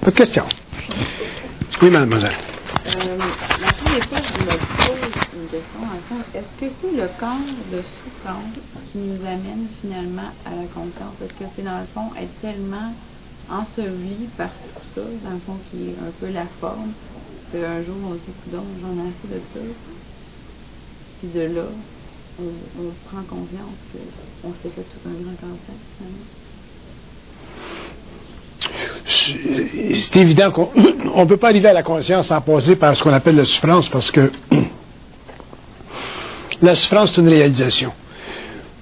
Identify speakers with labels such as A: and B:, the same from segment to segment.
A: Votre question. Oui, mademoiselle.
B: La première fois, je me pose une question, en fond, est-ce que c'est le corps de souffrance qui nous amène finalement à la conscience? Est-ce que c'est dans le fond être tellement enseveli par tout ça, dans le fond qui est un peu la forme, qu'un jour on se dit, coudonc, j'en ai assez de ça, puis de là, on prend conscience qu'on s'est fait tout un grand cancer finalement?
A: C'est évident qu'on ne peut pas arriver à la conscience sans passer par ce qu'on appelle la souffrance, parce que la souffrance, c'est une réalisation.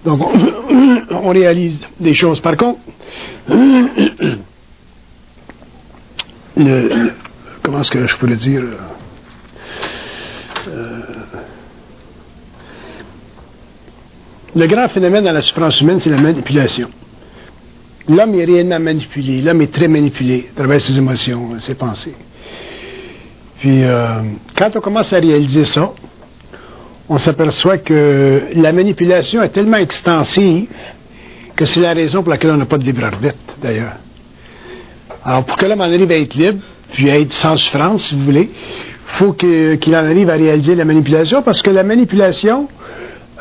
A: Donc, on réalise des choses. Par contre, comment est-ce que je pourrais dire... le grand phénomène dans la souffrance humaine, c'est la manipulation. L'homme est réellement manipulé. L'homme est très manipulé à travers ses émotions, ses pensées. Puis, quand on commence à réaliser ça, on s'aperçoit que la manipulation est tellement extensive que c'est la raison pour laquelle on n'a pas de libre arbitre, d'ailleurs. Alors, pour que l'homme en arrive à être libre, puis à être sans souffrance, si vous voulez, il faut qu'il en arrive à réaliser la manipulation, parce que la manipulation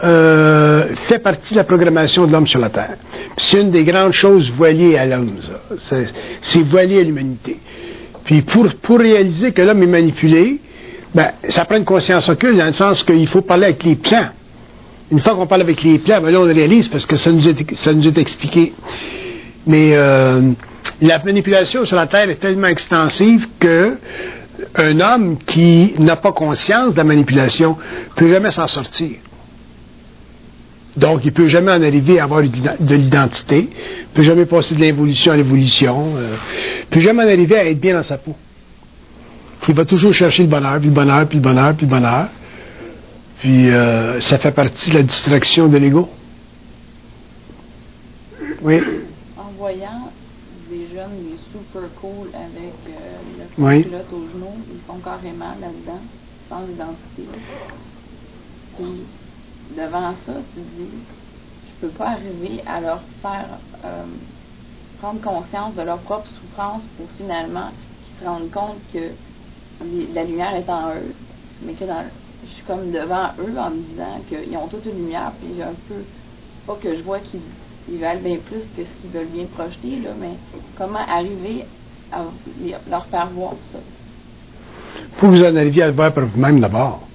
A: fait partie de la programmation de l'homme sur la Terre. C'est une des grandes choses voilées à l'homme, ça. C'est voilé à l'humanité. Puis pour réaliser que l'homme est manipulé, ben, ça prend une conscience occulte, dans le sens qu'il faut parler avec les plans. Une fois qu'on parle avec les plans, ben là on le réalise parce que ça nous est expliqué. Mais la manipulation sur la Terre est tellement extensive que un homme qui n'a pas conscience de la manipulation ne peut jamais s'en sortir. Donc, il ne peut jamais en arriver à avoir de l'identité, il ne peut jamais passer de l'involution à l'évolution, il ne peut jamais en arriver à être bien dans sa peau. Il va toujours chercher le bonheur, puis le bonheur, puis le bonheur, puis le bonheur. Puis, ça fait partie de la distraction de l'ego. Oui?
B: En voyant des jeunes, des super cool avec le pilote au genou, ils sont carrément là-dedans, sans identité. Puis, devant ça, tu te dis, je peux pas arriver à leur faire prendre conscience de leur propre souffrance pour finalement qu'ils se rendent compte que la lumière est en eux, mais que je suis comme devant eux en me disant qu'ils ont toute une lumière, puis j'ai un peu, pas que je vois qu'ils valent bien plus que ce qu'ils veulent bien projeter, là, mais comment arriver à leur faire voir ça?
A: Il faut que vous en arriviez à le voir par vous-même d'abord.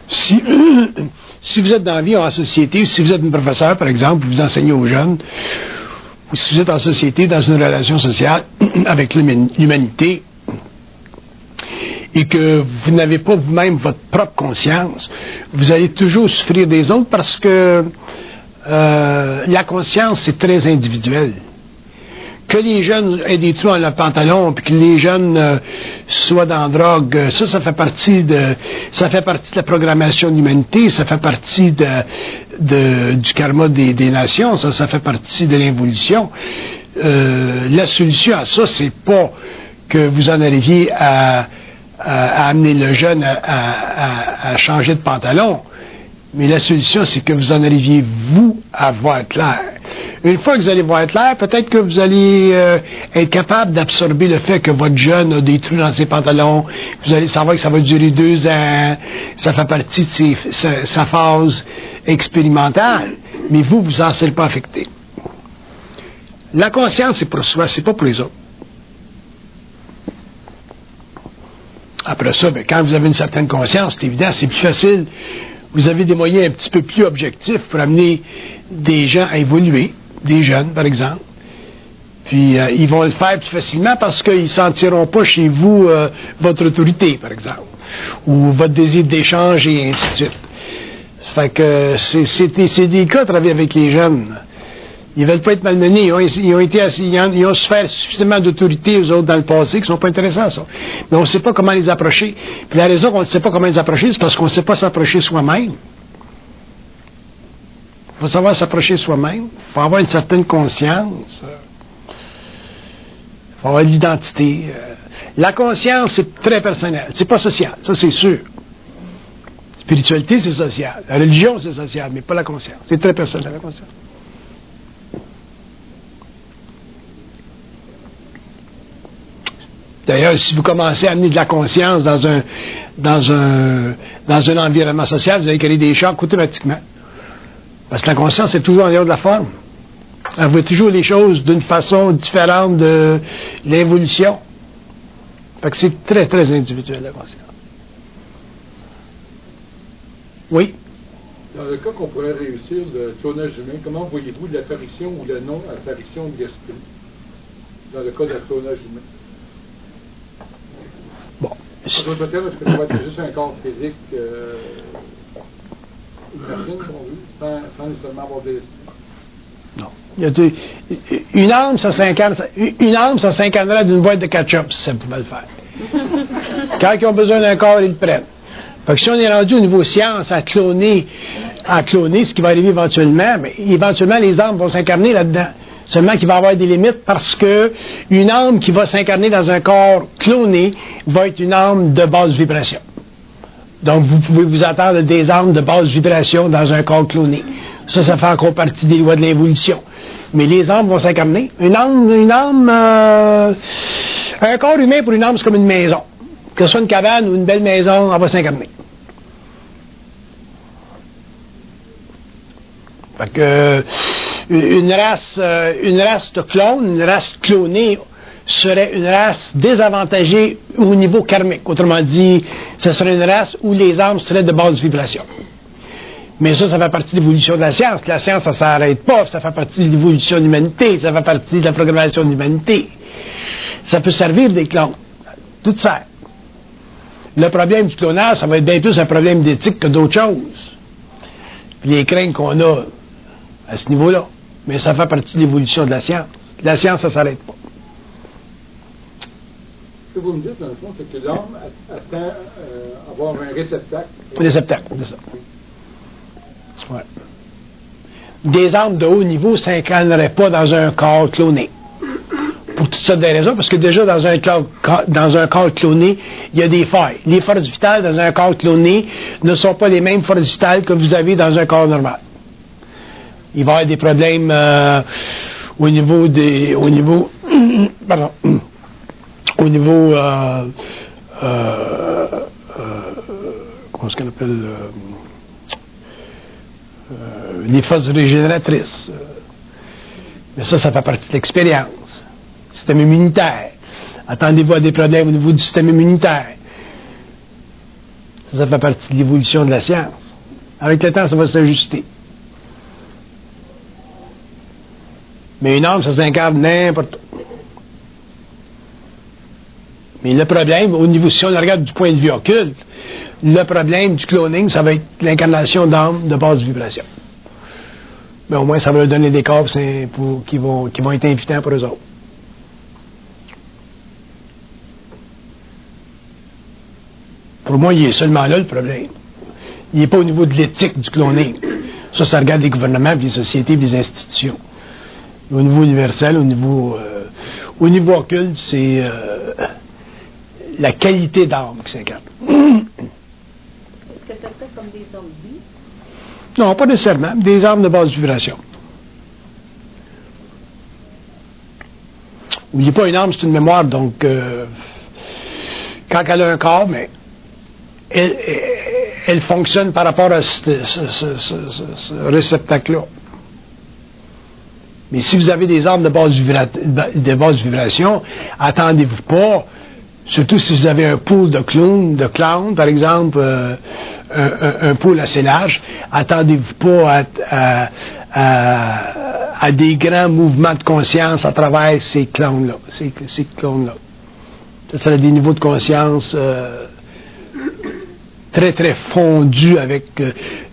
A: Si vous êtes dans la vie en société, ou si vous êtes un professeur, par exemple, vous enseignez aux jeunes, ou si vous êtes en société, dans une relation sociale avec l'humanité, et que vous n'avez pas vous-même votre propre conscience, vous allez toujours souffrir des autres parce que la conscience, c'est très individuel. Que les jeunes aient des trous dans leur pantalon, puis que les jeunes soient dans la drogue, ça fait partie de la programmation de l'humanité, ça fait partie du karma des nations, ça fait partie de l'évolution. La solution à ça, c'est pas que vous en arriviez à amener le jeune à changer de pantalon, mais la solution, c'est que vous en arriviez, vous, à voir clair. Une fois que vous allez voir clair, peut-être que vous allez être capable d'absorber le fait que votre jeune a des trous dans ses pantalons, vous allez savoir que ça va durer 2 ans, ça fait partie de sa phase expérimentale, mais vous en serez pas affecté. La conscience, c'est pour soi, c'est pas pour les autres. Après ça, ben, quand vous avez une certaine conscience, c'est évident, c'est plus facile. Vous avez des moyens un petit peu plus objectifs pour amener des gens à évoluer, des jeunes, par exemple. Puis, ils vont le faire plus facilement parce qu'ils ne sentiront pas chez vous votre autorité, par exemple, ou votre désir d'échange et ainsi de suite. Ça fait que c'est des cas de travailler avec les jeunes. Ils veulent pas être malmenés. Ils ont souffert suffisamment d'autorité, eux autres, dans le passé, qui sont pas intéressants à ça. Mais on ne sait pas comment les approcher. Puis la raison qu'on ne sait pas comment les approcher, c'est parce qu'on ne sait pas s'approcher soi-même. Il faut savoir s'approcher soi-même. Il faut avoir une certaine conscience. Il faut avoir l'identité. La conscience, c'est très personnel. C'est pas social. Ça, c'est sûr. Spiritualité, c'est social. La religion, c'est social, mais pas la conscience. C'est très personnel, la conscience. D'ailleurs, si vous commencez à amener de la conscience dans un environnement social, vous allez créer des chocs automatiquement. Parce que la conscience est toujours en dehors de la forme. Elle voit toujours les choses d'une façon différente de l'évolution. Fait que c'est très, très individuel, la conscience. Oui?
C: Dans le cas qu'on pourrait réussir le clonage humain, comment voyez-vous l'apparition ou la non-apparition de l'esprit dans le cas d'un clonage humain?
A: Bon.
C: En d'autres termes, est-ce que ça va être juste un corps physique, une machine, sans nécessairement avoir de l'esprit?
A: Non. Une âme, ça s'incarnerait d'une boîte de ketchup, si ça pouvait le faire. Quand ils ont besoin d'un corps, ils le prennent. Fait que si on est rendu au niveau science à cloner, ce qui va arriver éventuellement, mais éventuellement, les âmes vont s'incarner là-dedans. Seulement qu'il va y avoir des limites parce que une âme qui va s'incarner dans un corps cloné va être une âme de basse vibration. Donc, vous pouvez vous attendre à des âmes de basse vibration dans un corps cloné. Ça fait encore partie des lois de l'évolution. Mais les âmes vont s'incarner. Un corps humain pour une âme, c'est comme une maison. Que ce soit une cabane ou une belle maison, elle va s'incarner. Fait que, une race de clone, une race clonée, serait une race désavantagée au niveau karmique. Autrement dit, ce serait une race où les âmes seraient de basse vibration. Mais ça fait partie de l'évolution de la science. La science, ça ne s'arrête pas. Ça fait partie de l'évolution de l'humanité. Ça fait partie de la programmation de l'humanité. Ça peut servir des clones. Tout ça. Le problème du clonage, ça va être bien plus un problème d'éthique que d'autres choses. Puis les craintes qu'on a à ce niveau-là. Mais ça fait partie de l'évolution de la science. La science, ça ne s'arrête pas.
C: Ce que vous me dites, dans le fond, c'est que l'homme attend avoir un réceptacle.
A: Un réceptacle, c'est ça. Ouais. Des âmes de haut niveau ne s'incarneraient pas dans un corps cloné. Pour toutes sortes de raisons, parce que déjà dans un corps cloné, il y a des failles. Les forces vitales dans un corps cloné ne sont pas les mêmes forces vitales que vous avez dans un corps normal. Il va y avoir des problèmes au niveau comment est-ce qu'on appelle les forces régénératrices. Mais ça fait partie de l'expérience. Système immunitaire. Attendez-vous à des problèmes au niveau du système immunitaire. Ça fait partie de l'évolution de la science. Avec le temps, ça va s'ajuster. Mais une âme, ça s'incarne n'importe où. Mais le problème, au niveau, si on le regarde du point de vue occulte, le problème du cloning, ça va être l'incarnation d'âmes de basse vibration. Mais au moins, ça va leur donner des corps qui vont être invitants pour eux autres. Pour moi, il est seulement là le problème. Il n'est pas au niveau de l'éthique du cloning. Ça regarde les gouvernements, les sociétés, les institutions. Au niveau universel, au niveau occulte, c'est la qualité d'âme qui s'incarne.
B: Est-ce que ça serait comme des zombies?
A: Non, pas nécessairement. Des âmes de basse vibration. N'oubliez pas, une âme, c'est une mémoire, donc quand elle a un corps, mais elle fonctionne par rapport à ce réceptacle-là. Mais si vous avez des âmes de basse vibration, attendez-vous pas, surtout si vous avez un pool de clowns, par exemple, un pool assez large, attendez-vous pas à des grands mouvements de conscience à travers ces clowns-là. Ces clowns-là. Ça serait des niveaux de conscience très, très fondus avec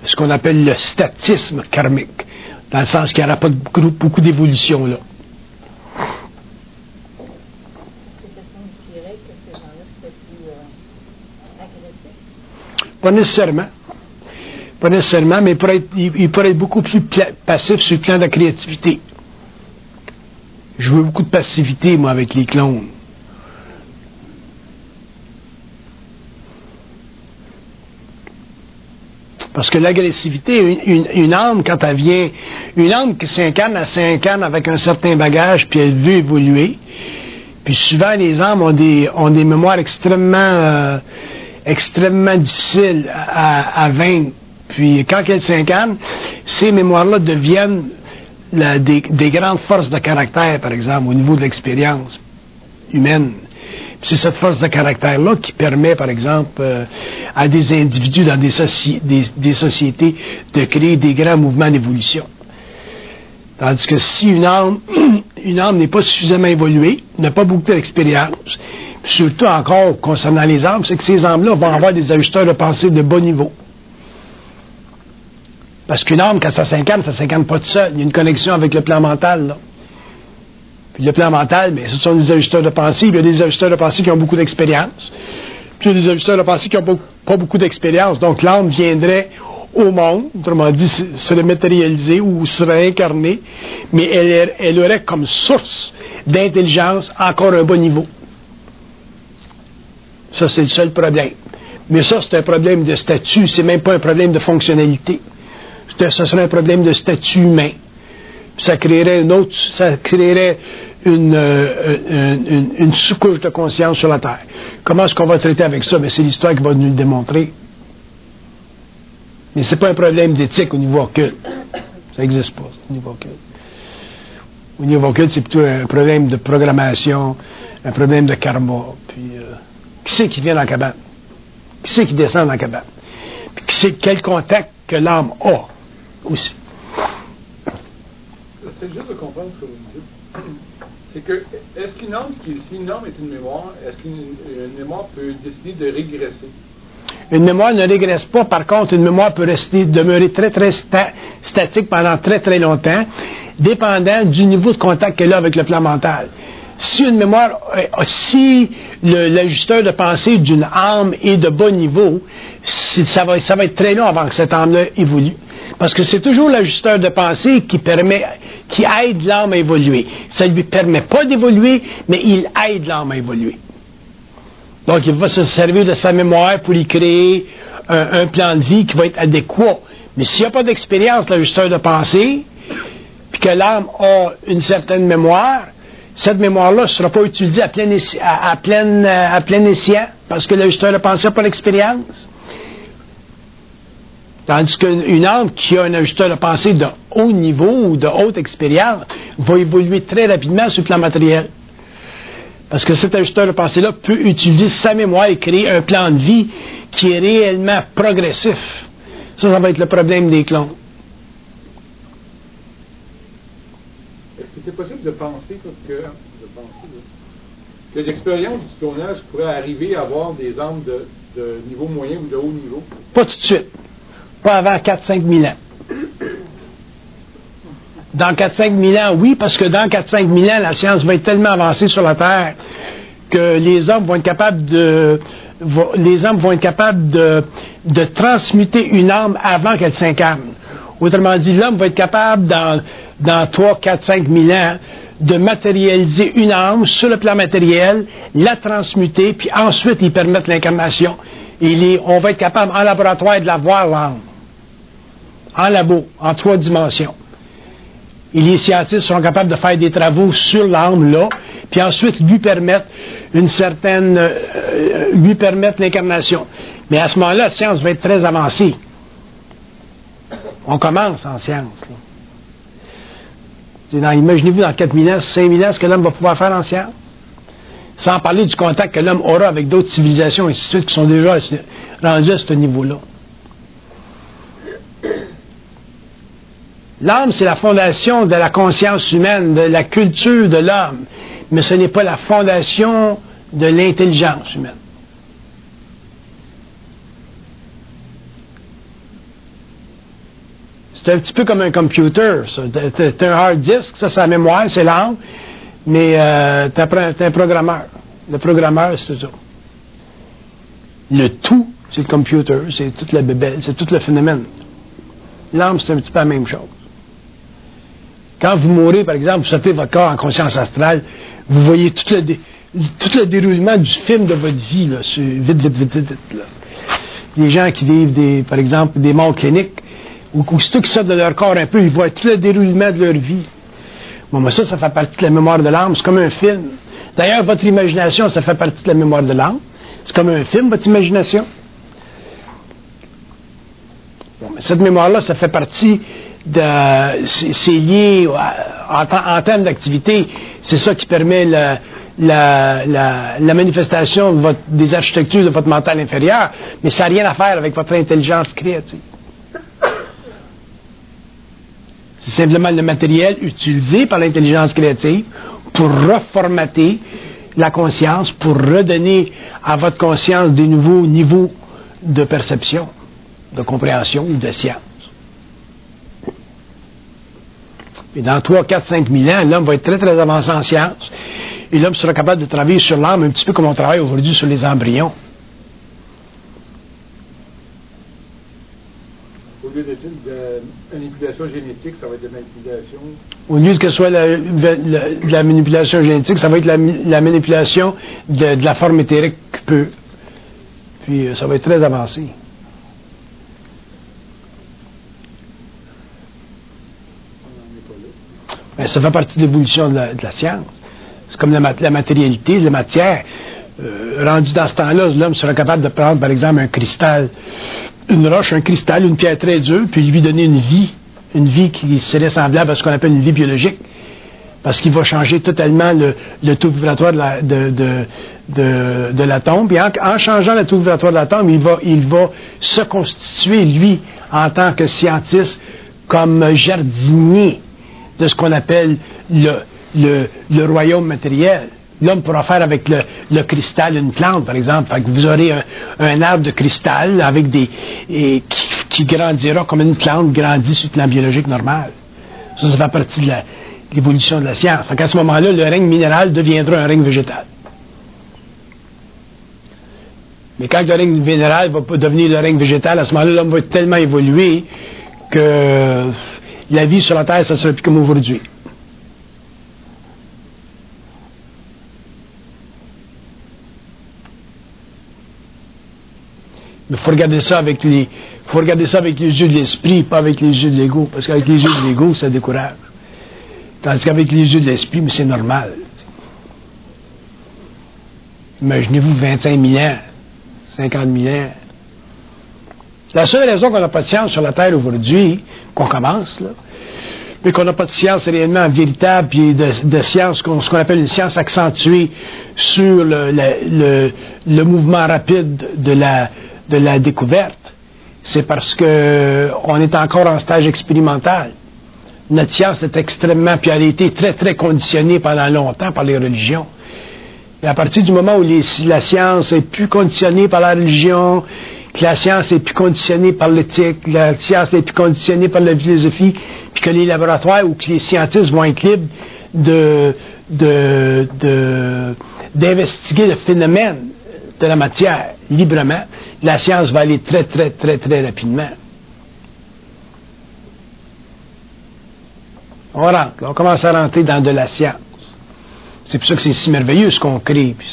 A: ce qu'on appelle le statisme karmique. Dans le sens qu'il n'y aura pas beaucoup d'évolution là. Pas nécessairement. Pas nécessairement, mais il pourrait être beaucoup plus passif sur le plan de la créativité. Je veux beaucoup de passivité, moi, avec les clones. Parce que l'agressivité, une âme, quand elle vient, une âme qui s'incarne, elle s'incarne avec un certain bagage, puis elle veut évoluer. Puis Puis souvent, les âmes ont des mémoires extrêmement difficiles à vaincre. Puis quand elles s'incarnent, ces mémoires-là deviennent des grandes forces de caractère, par exemple, au niveau de l'expérience humaine. Puis c'est cette force de caractère-là qui permet, par exemple, à des individus dans des sociétés de créer des grands mouvements d'évolution. Tandis que si une âme n'est pas suffisamment évoluée, n'a pas beaucoup d'expérience, surtout encore concernant les âmes, c'est que ces âmes-là vont avoir des ajusteurs de pensée de bas niveau. Parce qu'une âme, quand ça s'incarne pas tout seul. Il y a une connexion avec le plan mental, là. Puis le plan mental, mais ce sont des ajusteurs de pensée. Il y a des ajusteurs de pensée qui ont beaucoup d'expérience. Puis il y a des ajusteurs de pensée qui n'ont pas beaucoup d'expérience. Donc l'âme viendrait au monde, autrement dit, serait matérialisée ou serait incarnée, mais elle aurait comme source d'intelligence encore un bon niveau. Ça, c'est le seul problème. Mais ça, c'est un problème de statut, c'est même pas un problème de fonctionnalité. Ce serait un problème de statut humain. Ça créerait une sous-couche de conscience sur la Terre. Comment est-ce qu'on va traiter avec ça? Ben, c'est l'histoire qui va nous le démontrer. Mais c'est pas un problème d'éthique au niveau occulte. Ça n'existe pas, au niveau occulte. Au niveau occulte, c'est plutôt un problème de programmation, un problème de karma. Puis, qui c'est qui vient dans la cabane? Qui c'est qui descend dans la cabane? Puis, quel contact que l'âme a aussi.
C: C'est juste de comprendre ce que vous me dites. C'est que, est-ce qu'une âme, si une âme est une mémoire, est-ce qu'une mémoire peut décider de régresser?
A: Une mémoire ne régresse pas. Par contre, une mémoire peut demeurer très, très statique pendant très, très longtemps, dépendant du niveau de contact qu'elle a avec le plan mental. Si une mémoire, si l'ajusteur de pensée d'une âme est de bas niveau, ça va être très long avant que cette âme-là évolue. Parce que c'est toujours l'ajusteur de pensée qui aide l'âme à évoluer. Ça ne lui permet pas d'évoluer, mais il aide l'âme à évoluer. Donc, il va se servir de sa mémoire pour y créer un plan de vie qui va être adéquat. Mais s'il n'y a pas d'expérience, l'ajusteur de pensée, puis que l'âme a une certaine mémoire, cette mémoire-là ne sera pas utilisée à plein escient, parce que l'ajusteur de pensée n'a pas l'expérience. Tandis qu'une âme qui a un ajusteur de pensée de haut niveau ou de haute expérience va évoluer très rapidement sur le plan matériel. Parce que cet ajusteur de pensée-là peut utiliser sa mémoire et créer un plan de vie qui est réellement progressif. Ça va être le problème des clones.
C: Est-ce que c'est possible de penser que l'expérience du clonage pourrait arriver à avoir des âmes de niveau moyen ou de haut niveau?
A: Pas tout de suite. Pas avant 4-5 000 ans. Dans 4-5 000 ans, oui, parce que dans 4-5 000 ans, la science va être tellement avancée sur la Terre que les hommes vont être capables de transmuter une âme avant qu'elle s'incarne. Autrement dit, l'homme va être capable, dans 3, 4, 5 000 ans, de matérialiser une âme sur le plan matériel, la transmuter, puis ensuite y permettre l'incarnation. On va être capable, en laboratoire, de la voir, l'âme. En labo, en 3 dimensions. Et les scientifiques sont capables de faire des travaux sur l'âme, là, puis ensuite lui permettre l'incarnation. Mais à ce moment-là, la science va être très avancée. On commence en science. Imaginez-vous dans 4000 ans, 5000 ans, ce que l'homme va pouvoir faire en science. Sans parler du contact que l'homme aura avec d'autres civilisations, et ainsi de suite, qui sont déjà rendues à ce niveau-là. L'âme, c'est la fondation de la conscience humaine, de la culture de l'homme, mais ce n'est pas la fondation de l'intelligence humaine. C'est un petit peu comme un computer, ça. T'as un hard disk, ça c'est la mémoire, c'est l'âme, mais t'as un programmeur. Le programmeur, c'est ça. Le tout, c'est le computer, c'est toute la bébelle, c'est tout le phénomène. L'âme, c'est un petit peu la même chose. Quand vous mourrez, par exemple, vous sortez votre corps en conscience astrale, vous voyez tout le déroulement du film de votre vie, là, vite, là. Les gens qui vivent, par exemple, des morts cliniques, ou aussitôt qu'ils sortent de leur corps un peu, ils voient tout le déroulement de leur vie. Bon, mais ça fait partie de la mémoire de l'âme, c'est comme un film. D'ailleurs, votre imagination, ça fait partie de la mémoire de l'âme. C'est comme un film, votre imagination. Bon, mais cette mémoire-là, ça fait partie de... C'est lié en termes d'activité. C'est ça qui permet la manifestation des architectures de votre mental inférieur. Mais ça n'a rien à faire avec votre intelligence créative. C'est simplement le matériel utilisé par l'intelligence créative pour reformater la conscience, pour redonner à votre conscience des nouveaux niveaux de perception, de compréhension ou de science. Et dans 3, 4, 5 000 ans, l'homme va être très, très avancé en science. Et l'homme sera capable de travailler sur l'âme un petit peu comme on travaille aujourd'hui sur les embryons.
C: Au lieu d'être de manipulation génétique, ça va être de manipulation...
A: Au lieu que ce soit de la manipulation génétique, ça va être la manipulation de la forme éthérique pure. Puis ça va être très avancé. Ben, ça fait partie de l'évolution de la science. C'est comme la matérialité, la matière. Rendu dans ce temps-là, l'homme sera capable de prendre, par exemple, un cristal, une roche, un cristal, une pierre très dure, puis lui donner une vie qui serait semblable à ce qu'on appelle une vie biologique, parce qu'il va changer totalement le taux vibratoire de l'atome. Puis en changeant le taux vibratoire de l'atome, il va se constituer, lui, en tant que scientiste, comme jardinier de ce qu'on appelle le royaume matériel. L'homme pourra faire avec le cristal une plante, par exemple. Fait que vous aurez un arbre de cristal avec qui grandira comme une plante grandit sur le plan biologique normal. Ça fait partie de l'évolution de la science. Fait qu'à ce moment-là, le règne minéral deviendra un règne végétal. Mais quand le règne minéral va devenir le règne végétal, à ce moment-là, l'homme va être tellement évolué que la vie sur la Terre, ça ne sera plus comme aujourd'hui. Mais il faut regarder ça avec les yeux de l'esprit, pas avec les yeux de l'ego. Parce qu'avec les yeux de l'ego, ça décourage. Tandis qu'avec les yeux de l'esprit, mais c'est normal. Imaginez-vous 25 000 ans, 50 000 ans. La seule raison qu'on n'a pas de science sur la Terre aujourd'hui, qu'on commence, là, mais qu'on n'a pas de science réellement véritable, puis de science, ce qu'on appelle une science accentuée sur le mouvement rapide de la découverte, c'est parce que on est encore en stage expérimental. Notre science est extrêmement, puis elle a été très, très conditionnée pendant longtemps par les religions. Et à partir du moment où la science est plus conditionnée par la religion, que la science est plus conditionnée par l'éthique, la science est plus conditionnée par la philosophie, puis que les laboratoires ou que les scientistes vont être libres d'investiguer le phénomène de la matière librement, la science va aller très, très, très, très rapidement. On commence à rentrer dans de la science. C'est pour ça que c'est si merveilleux ce qu'on crée, puis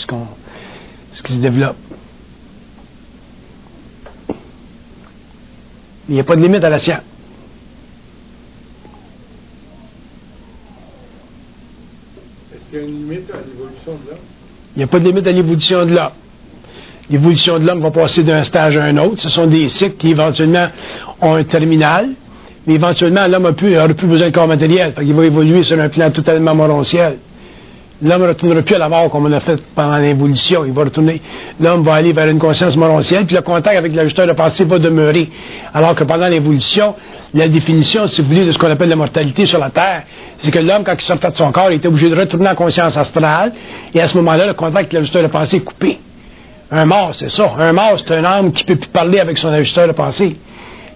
A: ce qui se développe. Il n'y a pas de limite à la science.
C: Est-ce qu'il y a une limite à l'évolution de l'homme?
A: Il n'y a pas de limite à l'évolution de l'homme. L'évolution de l'homme va passer d'un stage à un autre. Ce sont des cycles qui éventuellement ont un terminal, mais éventuellement l'homme n'aura plus besoin de corps matériel. Il va évoluer sur un plan totalement morontiel. L'homme ne retournera plus à la mort comme on a fait pendant l'évolution. L'homme va aller vers une conscience morontielle, puis le contact avec l'ajusteur de pensée va demeurer. Alors que pendant l'évolution, la définition, si vous voulez, de ce qu'on appelle la mortalité sur la Terre, c'est que l'homme, quand il sortait de son corps, il était obligé de retourner en conscience astrale, et à ce moment-là, le contact avec l'ajusteur de pensée est coupé. Un mort, c'est ça. Un mort, c'est un âme qui ne peut plus parler avec son ajusteur de pensée.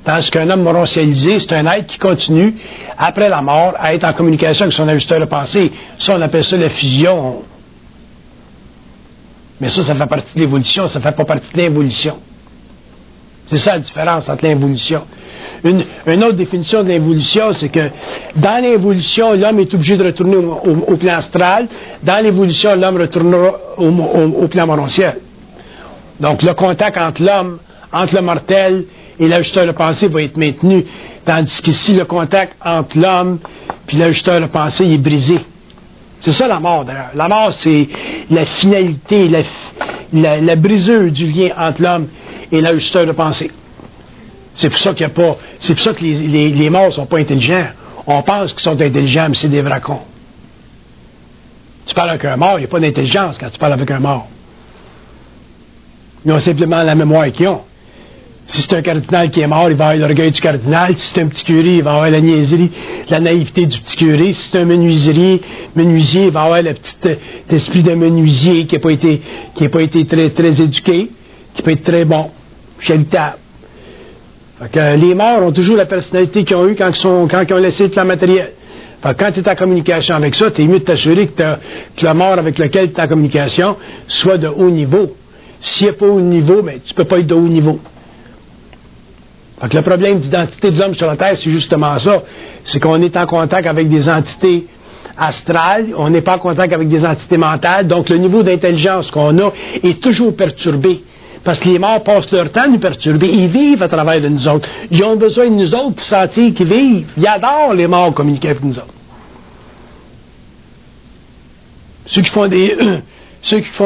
A: Tandis qu'un homme morontialisé, c'est un être qui continue, après la mort, à être en communication avec son ajusteur de pensée. Ça, on appelle ça la fusion. Mais ça fait partie de l'évolution, ça ne fait pas partie de l'involution. C'est ça la différence entre l'involution. Une autre définition de l'involution, c'est que dans l'involution, l'homme est obligé de retourner au plan astral. Dans l'évolution, l'homme retournera au plan morontiel. Donc, le contact entre l'homme, entre le mortel et l'ajusteur de pensée va être maintenu. Tandis qu'ici, le contact entre l'homme et l'ajusteur de pensée est brisé. C'est ça la mort, d'ailleurs. La mort, c'est la finalité, la brisure du lien entre l'homme et l'ajusteur de pensée. C'est pour ça qu'il n'y a pas... C'est pour ça que les morts ne sont pas intelligents. On pense qu'ils sont intelligents, mais c'est des vracons. Tu parles avec un mort, il n'y a pas d'intelligence quand tu parles avec un mort. Ils ont simplement la mémoire qu'ils ont. Si c'est un cardinal qui est mort, il va avoir l'orgueil du cardinal. Si c'est un petit curé, il va avoir la niaiserie, la naïveté du petit curé. Si c'est un menuisier, il va avoir le petit esprit de menuisier qui n'a pas été très, très éduqué, qui peut être très bon, charitable. Fait que les morts ont toujours la personnalité qu'ils ont eue quand ils ont laissé le plan matériel. Fait que quand tu es en communication avec ça, tu es mieux de t'assurer que le mort avec lequel tu es en communication soit de haut niveau. S'il n'est pas haut niveau, ben, tu ne peux pas être de haut niveau. Fait que le problème d'identité des hommes sur la Terre, c'est justement ça. C'est qu'on est en contact avec des entités astrales, on n'est pas en contact avec des entités mentales, donc le niveau d'intelligence qu'on a est toujours perturbé. Parce que les morts passent leur temps à nous perturber. Ils vivent à travers de nous autres. Ils ont besoin de nous autres pour sentir qu'ils vivent. Ils adorent les morts communiquer avec nous autres. Ceux qui font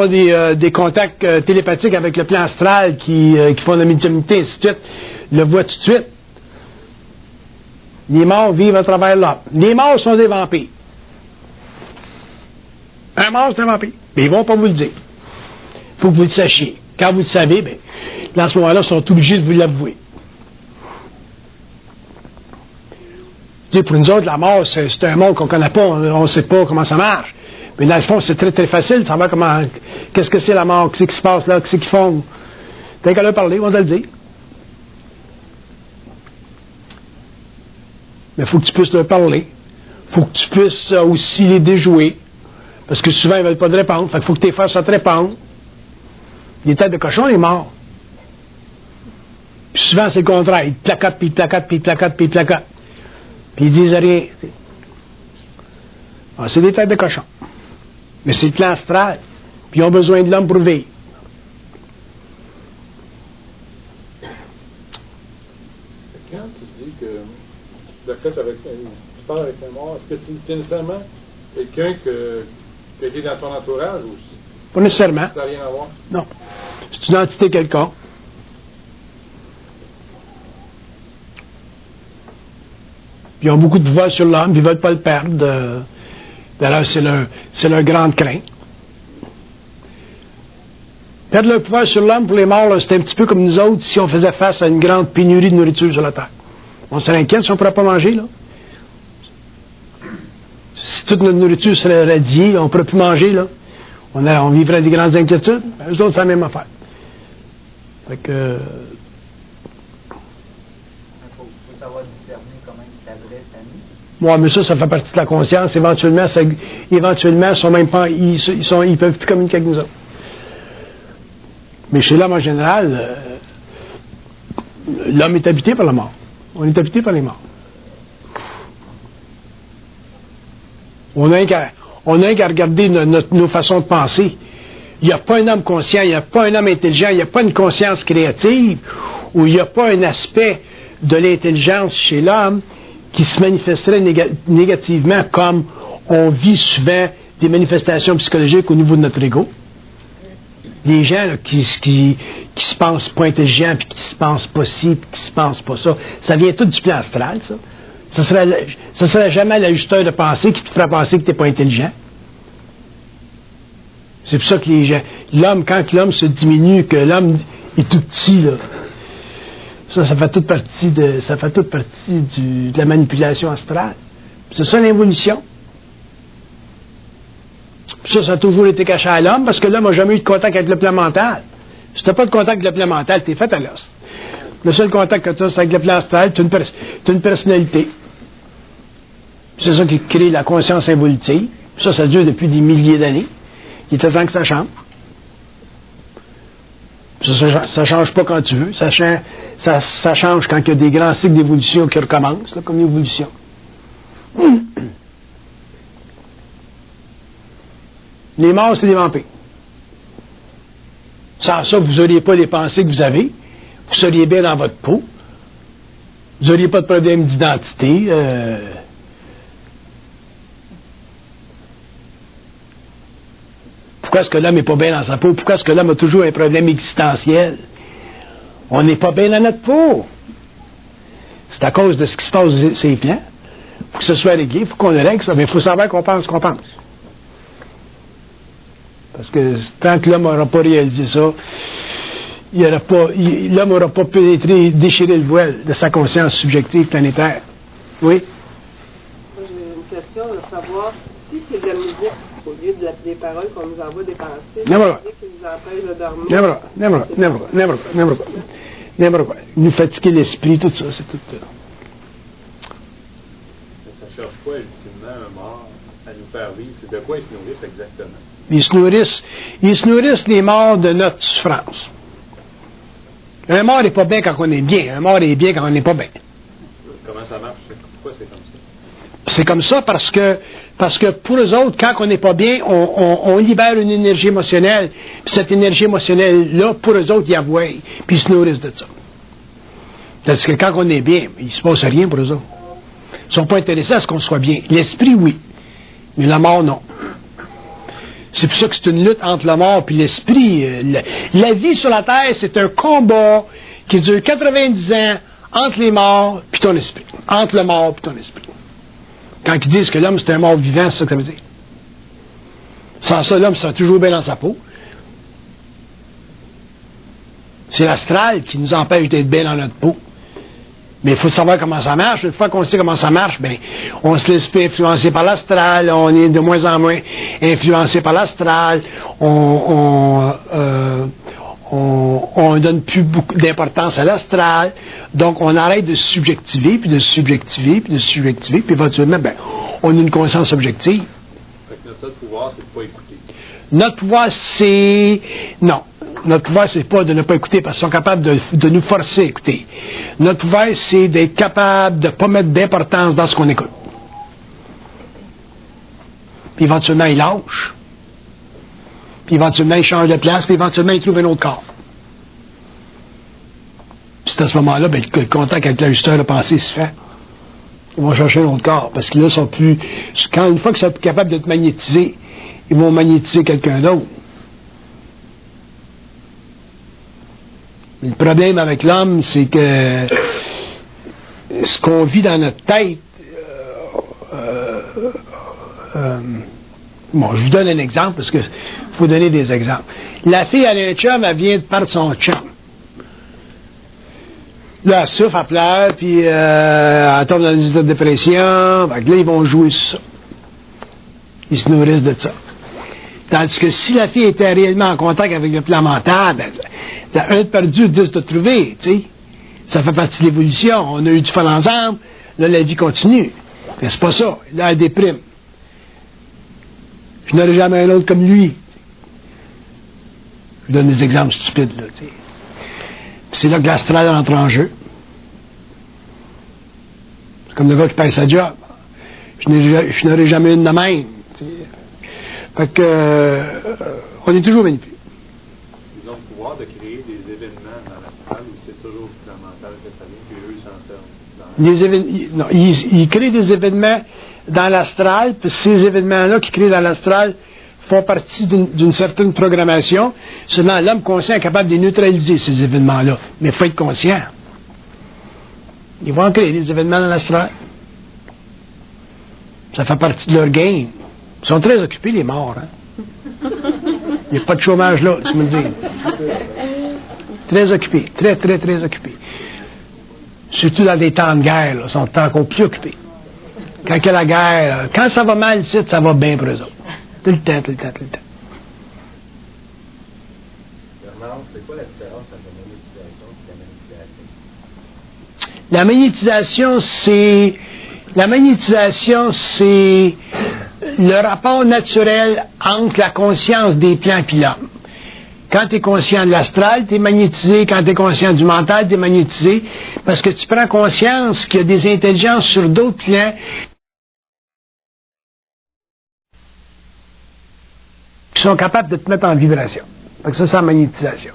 A: des contacts télépathiques avec le plan astral, qui font de la médiumnité, ainsi de suite, le voient tout de suite. Les morts vivent à travers l'homme. Les morts sont des vampires. Un mort, c'est un vampire. Mais ils ne vont pas vous le dire. Il faut que vous le sachiez. Quand vous le savez, bien, à ce moment-là, ils sont obligés de vous l'avouer. Pour nous autres, la mort, c'est un monde qu'on ne connaît pas, on ne sait pas comment ça marche. Mais dans le fond, c'est très, très facile de savoir qu'est-ce que c'est la mort, qu'est-ce qui se passe là, qu'est-ce qu'ils font. T'as qu'à leur parler, on va te le dire. Mais il faut que tu puisses leur parler. Il faut que tu puisses aussi les déjouer. Parce que souvent, ils ne veulent pas te répondre. Fait qu'il faut que tu les fasses à te répondre. Les têtes de cochon, les morts. Puis souvent, c'est le contraire. Ils placotent, puis ils placotent, puis ils placotent, puis ils placotent. Puis ils disent rien. Alors, c'est des têtes de cochon. Mais c'est le plan astral. Puis ils ont besoin de l'homme pour vivre.
C: Quand tu dis que tu parles avec un mort, est-ce que c'est nécessairement quelqu'un qui est dans ton entourage aussi?
A: Pas nécessairement.
C: Ça n'a rien à voir? Non.
A: C'est une entité quelconque. Puis ils ont beaucoup de pouvoir sur l'homme, puis ils ne veulent pas le perdre. D'ailleurs, c'est leur grande crainte. Perdre leur pouvoir sur l'homme pour les morts, là, c'est un petit peu comme nous autres si on faisait face à une grande pénurie de nourriture sur la terre. On serait inquiète si on ne pourrait pas manger, là. Si toute notre nourriture serait radiée, on ne pourrait plus manger, là. On vivrait des grandes inquiétudes. Eux autres, c'est la même affaire. Fait que...
D: Il faut savoir discerner comment ils s'adressent à nous.
A: Ouais, mais ça fait partie de la conscience. Éventuellement, ils peuvent plus communiquer avec nous autres. Mais chez l'homme en général, l'homme est habité par la mort. On est habité par les morts. On n'a qu'à regarder nos façons de penser. Il n'y a pas un homme conscient, il n'y a pas un homme intelligent, il n'y a pas une conscience créative, ou il n'y a pas un aspect de l'intelligence chez l'homme qui se manifesterait négativement, comme on vit souvent des manifestations psychologiques au niveau de notre ego. Les gens là, qui se pensent pas intelligents, puis qui se pensent pas ci, puis qui se pensent pas ça, ça vient tout du plan astral, ça. Ça serait jamais l'ajusteur de pensée qui te fera penser que tu n'es pas intelligent. C'est pour ça que les gens... quand l'homme se diminue, que l'homme est tout petit, là, ça fait toute partie de la manipulation astrale. C'est ça l'évolution. Ça a toujours été caché à l'homme, parce que l'homme n'a jamais eu de contact avec le plan mental. Si tu n'as pas de contact avec le plan mental, tu es fait à l'os. Le seul contact que tu as, c'est avec le plan astral, tu as une personnalité. C'est ça qui crée la conscience évolutive. Ça dure depuis des milliers d'années. Il était temps que ça change. Ça change pas quand tu veux. Ça change quand il y a des grands cycles d'évolution qui recommencent, là, comme l'évolution. Les morts, c'est des vampires. Sans ça, vous n'auriez pas les pensées que vous avez. Vous seriez bien dans votre peau. Vous n'auriez pas de problème d'identité. Pourquoi est-ce que l'homme n'est pas bien dans sa peau? Pourquoi est-ce que l'homme a toujours un problème existentiel? On n'est pas bien dans notre peau. C'est à cause de ce qui se passe sur les plans. Il faut que ce soit réglé, il faut qu'on le règle ça, mais il faut savoir qu'on pense ce qu'on pense. Parce que tant que l'homme n'aura pas réalisé ça, l'homme n'aura pas pénétré, déchiré le voile de sa conscience subjective planétaire. Oui?
E: Moi, j'ai une question de savoir si c'est de la musique au lieu des paroles qu'on nous envoie des pensées, la musique qui nous empêche de dormir.
A: N'importe quoi. Nous fatiguer l'esprit, tout ça, c'est tout.
C: Ça cherche quoi, ultimement, un mort à nous faire vivre? C'est de quoi ils se nourrissent exactement?
A: Ils se nourrissent les morts de notre souffrance. Un mort n'est pas bien quand on est bien. Un mort est bien quand on n'est pas bien.
C: Comment ça marche? Pourquoi c'est comme ça?
A: C'est comme ça parce que pour eux autres, quand on n'est pas bien, on libère une énergie émotionnelle. Puis cette énergie émotionnelle-là, pour eux autres, ils avouent. Puis ils se nourrissent de ça. Parce que quand on est bien, il ne se passe rien pour eux autres. Ils ne sont pas intéressés à ce qu'on soit bien. L'esprit, oui. Mais la mort, non. C'est pour ça que c'est une lutte entre la mort et l'esprit. La vie sur la Terre, c'est un combat qui dure 90 ans entre les morts et ton esprit. Entre le mort et ton esprit. Quand ils disent que l'homme, c'est un mort vivant, c'est ça que ça veut dire. Sans ça, l'homme sera toujours bien dans sa peau. C'est l'astral qui nous empêche d'être bien dans notre peau. Mais il faut savoir comment ça marche. Une fois qu'on sait comment ça marche, ben, on se laisse pas influencer par l'astral, on est de moins en moins influencé par l'astral, on donne plus beaucoup d'importance à l'astral, donc on arrête de se subjectiver, puis éventuellement, ben, on a une conscience objective.
C: Fait que notre seul pouvoir, c'est de ne pas écouter.
A: Notre pouvoir, c'est... Non. Notre pouvoir, c'est pas de ne pas écouter parce qu'ils sont capables de nous forcer à écouter. Notre pouvoir, c'est d'être capable de ne pas mettre d'importance dans ce qu'on écoute. Puis éventuellement, ils lâchent. Puis éventuellement, ils changent de place. Puis éventuellement, ils trouvent un autre corps. Puis c'est à ce moment-là, ben, le contact avec l'ajusteur de pensée se fait. Ils vont chercher un autre corps. Parce que là, ils sont plus... Une fois qu'ils sont capables de te magnétiser, ils vont magnétiser quelqu'un d'autre. Le problème avec l'homme, c'est que ce qu'on vit dans notre tête, bon, je vous donne un exemple, parce qu'il faut donner des exemples. La fille, elle a un chum, elle vient de perdre son chum. Là, elle souffre, elle pleure, puis elle tombe dans une état de dépression, fait que là, ils vont jouer sur ça. Ils se nourrissent de ça. Tandis que si la fille était réellement en contact avec le plan mental, ben, t'as un de perdu, 10 de trouvé, tu sais. Ça fait partie de l'évolution. On a eu du fun ensemble, là, la vie continue. Mais c'est pas ça. Là, elle déprime. Je n'aurai jamais un autre comme lui. Je vous donne des exemples stupides, là, tu sais. Puis c'est là que l'astral entre en jeu. C'est comme le gars qui paye sa job. Je n'aurai jamais une de même, tu sais. Fait que, on est toujours manipulé.
C: Ils ont le pouvoir de créer des événements dans l'astral ou c'est toujours fondamental que ça vient, puis eux, ils s'en servent.
A: Ils créent des événements dans l'astral, puis ces événements-là qu'ils créent dans l'astral font partie d'une certaine programmation. Seulement, l'homme conscient est capable de neutraliser ces événements-là. Mais il faut être conscient. Ils vont créer des événements dans l'astral. Ça fait partie de leur game. Ils sont très occupés, les morts. Hein? Il n'y a pas de chômage là, tu me le dis. Très occupés. Très, très, très occupés. Surtout dans des temps de guerre, là, ils sont encore plus occupés. Quand il y a la guerre, quand ça va mal ici, ça va bien pour eux autres. Tout le temps.
D: Bernard, c'est quoi la différence entre la magnétisation et la magnétisation, c'est le rapport naturel entre la conscience des plans et l'homme. Quand tu es conscient de l'astral, tu es magnétisé. Quand tu es conscient du mental, tu es magnétisé. Parce que tu prends conscience qu'il y a des intelligences sur d'autres plans qui sont capables de te mettre en vibration. Donc ça, c'est la magnétisation.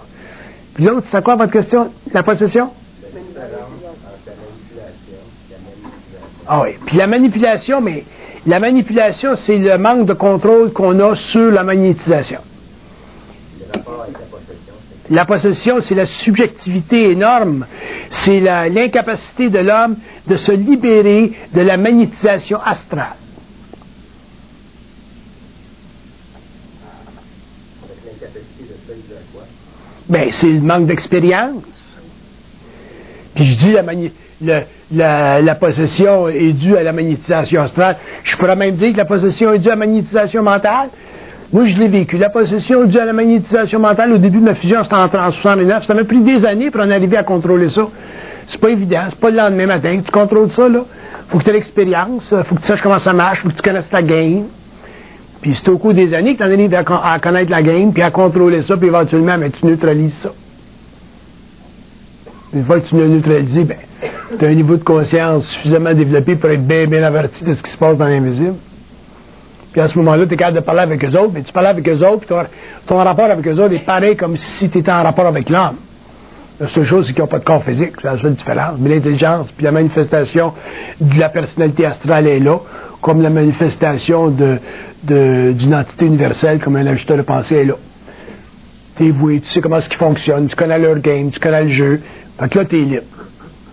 D: Puis l'autre, c'est quoi votre question? La possession? La différence entre la manipulation et la manipulation. Ah oui. Puis la manipulation, mais la manipulation, c'est le manque de contrôle qu'on a sur la magnétisation. La possession, c'est la subjectivité énorme. C'est l'incapacité de l'homme de se libérer de la magnétisation astrale.
F: Avec l'incapacité de ça, il dit à quoi?
D: Ben, c'est le manque d'expérience. Puis je dis la possession est due à la magnétisation astrale. Je pourrais même dire que la possession est due à la magnétisation mentale. Moi, je l'ai vécu. La possession est due à la magnétisation mentale. Au début de ma fusion, c'était en 1969. Ça m'a pris des années pour en arriver à contrôler ça. C'est pas évident. C'est pas le lendemain matin que tu contrôles ça, là. Faut que tu aies l'expérience. Faut que tu saches comment ça marche. Faut que tu connaisses la game. Puis c'est au cours des années que tu en arrives à connaître la game, puis à contrôler ça, puis éventuellement, ben, tu neutralises ça. Une fois que tu l'as neutralisé, ben, tu as un niveau de conscience suffisamment développé pour être bien, bien averti de ce qui se passe dans l'invisible. Puis à ce moment-là, tu es capable de parler avec eux autres, mais tu parles avec eux autres, puis ton rapport avec eux autres est pareil comme si tu étais en rapport avec l'homme. La seule chose, c'est qu'ils n'ont pas de corps physique, c'est la seule différence. Mais l'intelligence, puis la manifestation de la personnalité astrale est là, comme la manifestation d'une entité universelle, comme un ajusteur de pensée est là. Tu es voué, tu sais comment ce qui fonctionne, tu connais leur game, tu connais le jeu. Fait que là, tu es libre.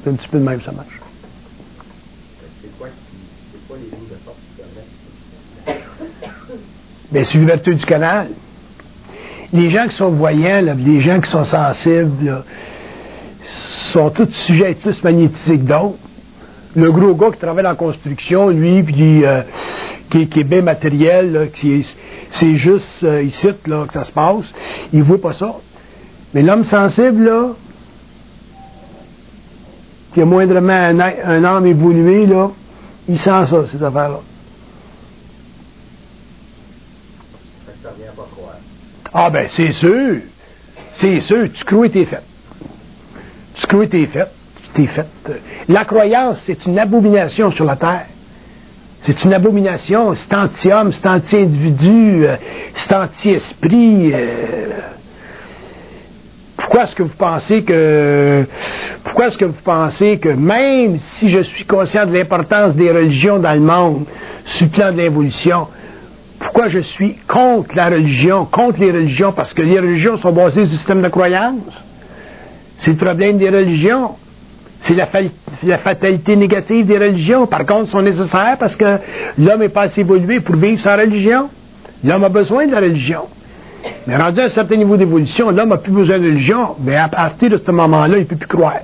D: C'est un petit peu de même, ça marche.
F: C'est quoi les lignes de force qui permettent?
D: Bien, c'est l'ouverture du canal. Les gens qui sont voyants, là, les gens qui sont sensibles, là, sont tous sujets à être plus magnétisés que d'autres. Le gros gars qui travaille en construction, lui, puis qui est bien matériel, là, c'est juste ici là, que ça se passe, il ne voit pas ça. Mais l'homme sensible, là, qui a moindrement un âme évoluée, là, il sent ça, cette affaire-là.
F: Ça revient pas croire.
D: Ah ben, c'est sûr. C'est sûr. Tu crois et t'es fait. Tu crois et t'es fait. T'es fait. La croyance, c'est une abomination sur la terre. C'est une abomination. C'est anti-homme, c'est anti-individu, c'est anti-esprit. Pourquoi est-ce que vous pensez que même si je suis conscient de l'importance des religions dans le monde, sur le plan de l'évolution, pourquoi je suis contre la religion, contre les religions? Parce que les religions sont basées sur le système de croyance. C'est le problème des religions. C'est la fatalité négative des religions. Par contre, elles sont nécessaires parce que l'homme n'est pas assez évolué pour vivre sans religion. L'homme a besoin de la religion. Mais rendu à un certain niveau d'évolution, l'homme n'a plus besoin de religion. Mais à partir de ce moment-là, il ne peut plus croire.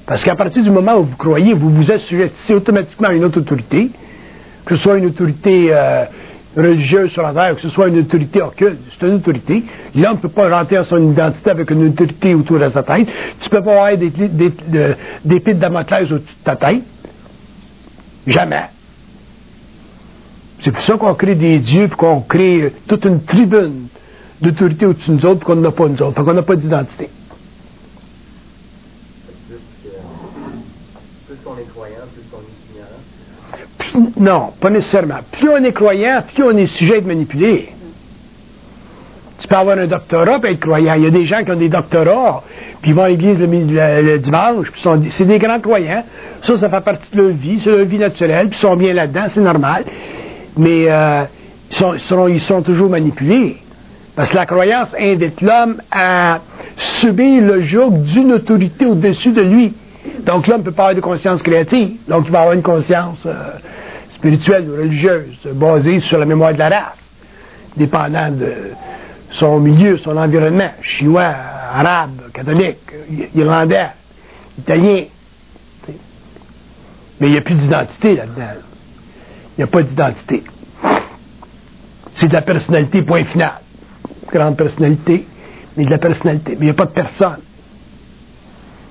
D: Parce qu'à partir du moment où vous croyez, vous vous assujettissez automatiquement à une autre autorité, que ce soit une autorité religieuse sur la terre, que ce soit une autorité occulte, c'est une autorité. L'homme ne peut pas rentrer à son identité avec une autorité autour de sa tête. Tu ne peux pas avoir des piles de Damoclès au-dessus de ta tête. Jamais. C'est pour ça qu'on crée des dieux, puis qu'on crée toute une tribune d'autorité au-dessus de nous autres, puis qu'on n'a pas nous autres. Fait qu'on n'a pas d'identité.
F: Plus qu'on est croyant, plus qu'on est ignorant.
D: Non, pas nécessairement. Plus on est croyant, plus on est sujet à être manipulé. Tu peux avoir un doctorat et être croyant. Il y a des gens qui ont des doctorats, puis ils vont à l'église le dimanche, puis c'est des grands croyants. Ça fait partie de leur vie, c'est leur vie naturelle, puis ils sont bien là-dedans, c'est normal. Mais ils sont toujours manipulés. Parce que la croyance invite l'homme à subir le joug d'une autorité au-dessus de lui. Donc l'homme ne peut pas avoir de conscience créative. Donc il va avoir une conscience spirituelle ou religieuse, basée sur la mémoire de la race, dépendant de son milieu, son environnement, chinois, arabe, catholique, irlandais, italien. Mais il n'y a plus d'identité là-dedans. Il n'y a pas d'identité. C'est de la personnalité, point final. Grande personnalité, mais de la personnalité. Mais il n'y a pas de personne.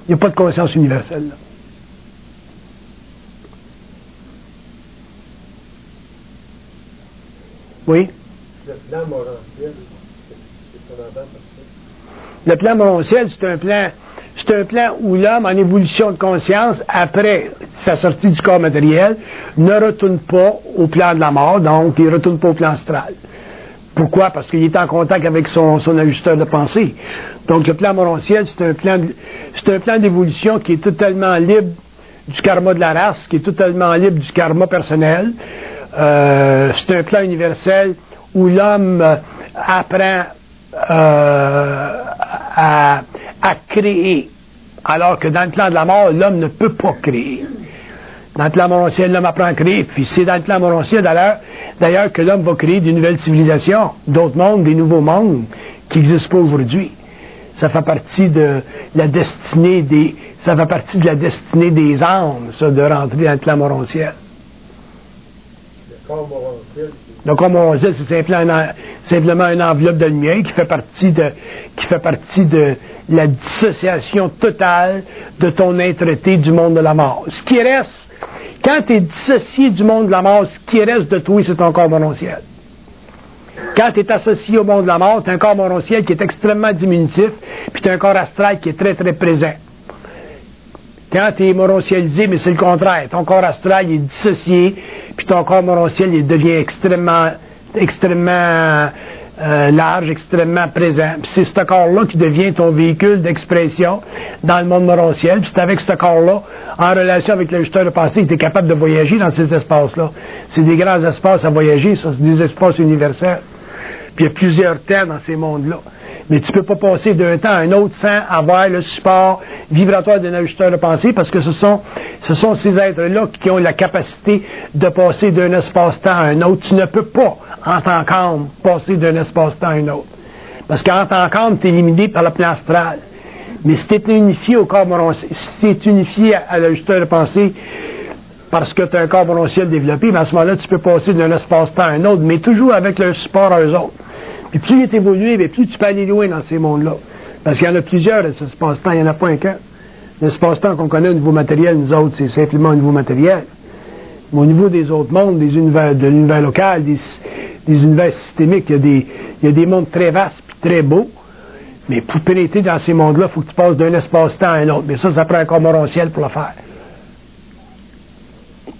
D: Il n'y a pas de conscience universelle. Là. Oui?
C: Le plan morantiel, c'est qu'on entend parce que...
D: Le plan morantiel, c'est un plan où l'homme, en évolution de conscience, après sa sortie du corps matériel, ne retourne pas au plan de la mort, donc il ne retourne pas au plan astral. Pourquoi? Parce qu'il est en contact avec son ajusteur de pensée. Donc le plan morantiel, c'est un plan d'évolution qui est totalement libre du karma de la race, qui est totalement libre du karma personnel. C'est un plan universel où l'homme apprend à créer, alors que dans le plan de la mort, l'homme ne peut pas créer. Dans le plan morontiel, l'homme apprend à créer, puis c'est dans le plan morontiel d'ailleurs que l'homme va créer de nouvelles civilisations, d'autres mondes, des nouveaux mondes qui n'existent pas aujourd'hui. Ça fait partie de la destinée des âmes, ça, de rentrer dans le plan morontiel. Le corps morontiel, c'est simplement une enveloppe de lumière qui fait partie de la dissociation totale de ton être-té du monde de la mort. Ce qui reste, quand tu es dissocié du monde de la mort, ce qui reste de toi, c'est ton corps morontiel. Quand tu es associé au monde de la mort, tu as un corps morontiel qui est extrêmement diminutif, puis tu as un corps astral qui est très, très présent. Quand tu es morontialisé, mais c'est le contraire. Ton corps astral il est dissocié, puis ton corps morontiel il devient extrêmement large, extrêmement présent. Puis c'est ce corps-là qui devient ton véhicule d'expression dans le monde morontiel. Puis c'est avec ce corps-là, en relation avec l'ajusteur de pensée, que tu es capable de voyager dans ces espaces-là. C'est des grands espaces à voyager, ça, c'est des espaces universels. Puis il y a plusieurs temps dans ces mondes-là. Mais tu ne peux pas passer d'un temps à un autre sans avoir le support vibratoire d'un ajusteur de pensée, parce que ce sont ces êtres-là qui ont la capacité de passer d'un espace-temps à un autre. Tu ne peux pas, en tant qu'âme, passer d'un espace-temps à un autre. Parce qu'en tant qu'âme, tu es limité par le plan astral. Mais si tu es unifié au corps morontiel, si tu es unifié à l'ajusteur de pensée, parce que tu as un corps morontiel développé, mais à ce moment-là, tu peux passer d'un espace-temps à un autre, mais toujours avec le support à eux autres. Puis plus il est évolué, mais plus tu peux aller loin dans ces mondes-là. Parce qu'il y en a plusieurs, cet espace-temps, il n'y en a pas un qu'un. L'espace-temps qu'on connaît au niveau matériel, nous autres, c'est simplement au niveau matériel. Mais au niveau des autres mondes, de l'univers local, des univers systémiques, il y a des mondes très vastes et très beaux. Mais pour pénétrer dans ces mondes-là, il faut que tu passes d'un espace-temps à un autre. Mais ça prend un corps morontiel pour le faire.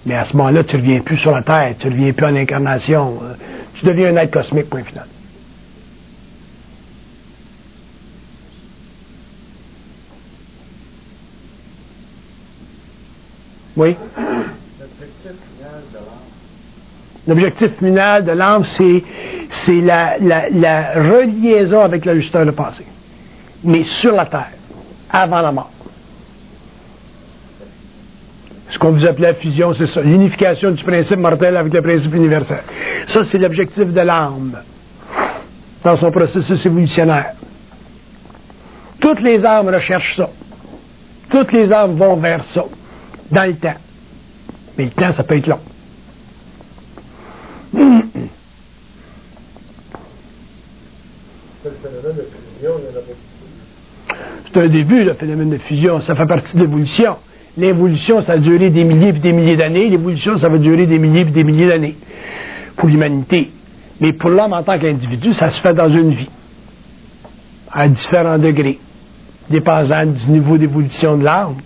D: Mais à ce moment-là, tu ne reviens plus sur la Terre, tu ne reviens plus en incarnation. Tu deviens un être cosmique, point final. Oui? L'objectif final de l'âme, c'est la reliaison avec l'ajusteur de pensée. Mais sur la Terre, avant la mort. Ce qu'on vous appelait la fusion, c'est ça. L'unification du principe mortel avec le principe universel. Ça, c'est l'objectif de l'âme dans son processus évolutionnaire. Toutes les âmes recherchent ça. Toutes les âmes vont vers ça, dans le temps. Mais le temps, ça peut être long.
C: Le phénomène de fusion, il y en a beaucoup.
D: C'est un début, le phénomène de fusion. Ça fait partie de l'évolution. L'évolution, ça a duré des milliers et des milliers d'années. L'évolution, ça va durer des milliers et des milliers d'années pour l'humanité. Mais pour l'homme en tant qu'individu, ça se fait dans une vie, à différents degrés, dépendant du niveau d'évolution de l'âme,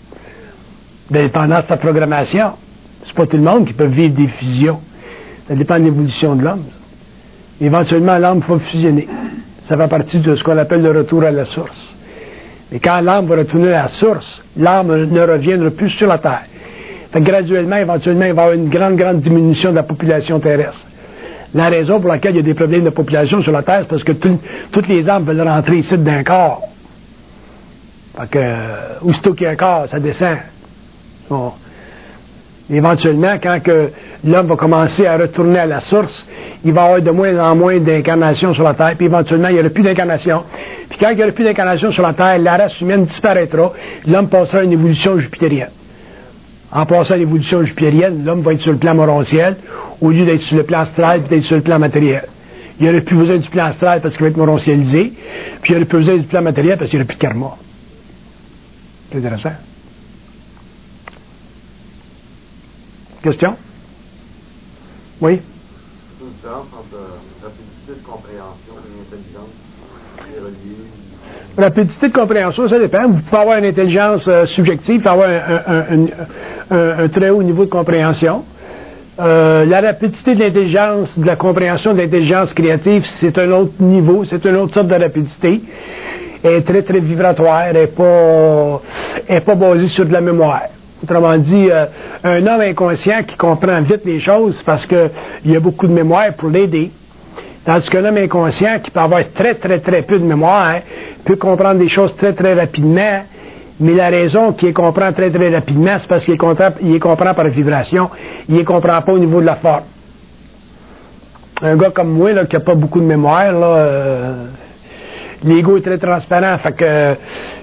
D: dépendant de sa programmation. C'est pas tout le monde qui peut vivre des fusions. Ça dépend de l'évolution de l'homme. Éventuellement, l'âme va fusionner. Ça fait partie de ce qu'on appelle le retour à la source. Mais quand l'âme va retourner à la source, l'âme ne reviendra plus sur la Terre. Fait que graduellement, éventuellement, il va y avoir une grande diminution de la population terrestre. La raison pour laquelle il y a des problèmes de population sur la Terre, c'est parce que toutes les âmes veulent rentrer ici d'un corps. Fait que, aussitôt qu'il y a un corps, ça descend. Bon. Éventuellement, quand que l'homme va commencer à retourner à la source, il va y avoir de moins en moins d'incarnations sur la Terre, puis éventuellement, il n'y aura plus d'incarnation. Puis quand il n'y aura plus d'incarnation sur la Terre, la race humaine disparaîtra, l'homme passera à une évolution jupitérienne. En passant à l'évolution jupitérienne, l'homme va être sur le plan morontiel, au lieu d'être sur le plan astral, puis d'être sur le plan matériel. Il n'y aurait plus besoin du plan astral parce qu'il va être moroncialisé, puis il n'y aurait plus besoin du plan matériel parce qu'il n'y aurait plus de karma. C'est intéressant. Question? Oui?
F: C'est une différence entre rapidité de compréhension et intelligence et reliée.
D: Rapidité de compréhension, ça dépend. Vous pouvez avoir une intelligence subjective, vous pouvez avoir un très haut niveau de compréhension. La rapidité de l'intelligence, de la compréhension de l'intelligence créative, c'est un autre niveau, c'est une autre sorte de rapidité. Elle est très, très vibratoire, elle n'est pas basée sur de la mémoire. Autrement dit, un homme inconscient qui comprend vite les choses parce qu'il y a beaucoup de mémoire pour l'aider. Tandis qu'un homme inconscient qui peut avoir très, très, très peu de mémoire, peut comprendre des choses très, très rapidement, mais la raison qu'il les comprend très, très rapidement, c'est parce qu'il les comprend par vibration, il les comprend pas au niveau de la forme. Un gars comme moi, là, qui n'a pas beaucoup de mémoire, là, l'ego est très transparent, fait que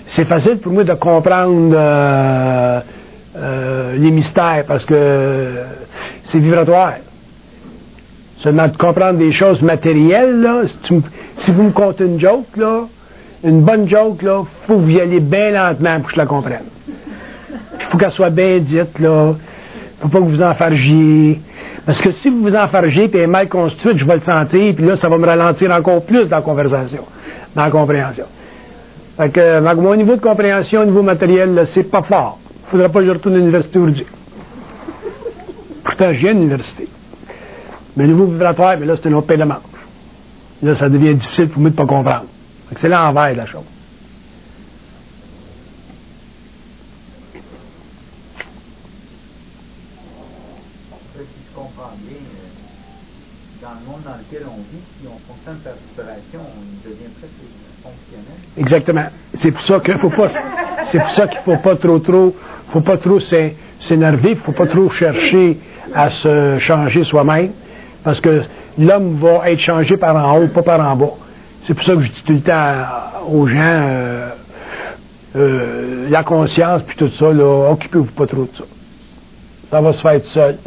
D: c'est facile pour moi de comprendre les mystères, parce que c'est vibratoire. Seulement de comprendre des choses matérielles, là, si vous me contez une joke, là, une bonne joke, là, faut que vous y alliez bien lentement pour que je la comprenne. Il faut qu'elle soit bien dite, là. Faut pas que vous enfargiez. Parce que si vous vous enfargez et elle est mal construite, je vais le sentir, puis là, ça va me ralentir encore plus dans la conversation, dans la compréhension. Fait que, mon niveau de compréhension, au niveau matériel, là, c'est pas fort. Faudra pas que je retourne à l'université aujourd'hui. Pourtant, je viens à l'université. Mais le niveau vibratoire, mais là, c'est un autre pain de manche. Là, ça devient difficile pour moi de ne pas comprendre. Fait que c'est l'envers de la chose.
G: Si je comprends bien, dans le monde dans lequel on vit, si on fonctionne par vibration, on devient presque fonctionnel.
D: Exactement. C'est pour ça qu'il faut pas trop s'énerver, il faut pas trop chercher à se changer soi-même. Parce que l'homme va être changé par en haut, pas par en bas. C'est pour ça que je dis tout le temps aux gens, la conscience, puis tout ça, là, occupez-vous pas trop de ça. Ça va se faire tout seul.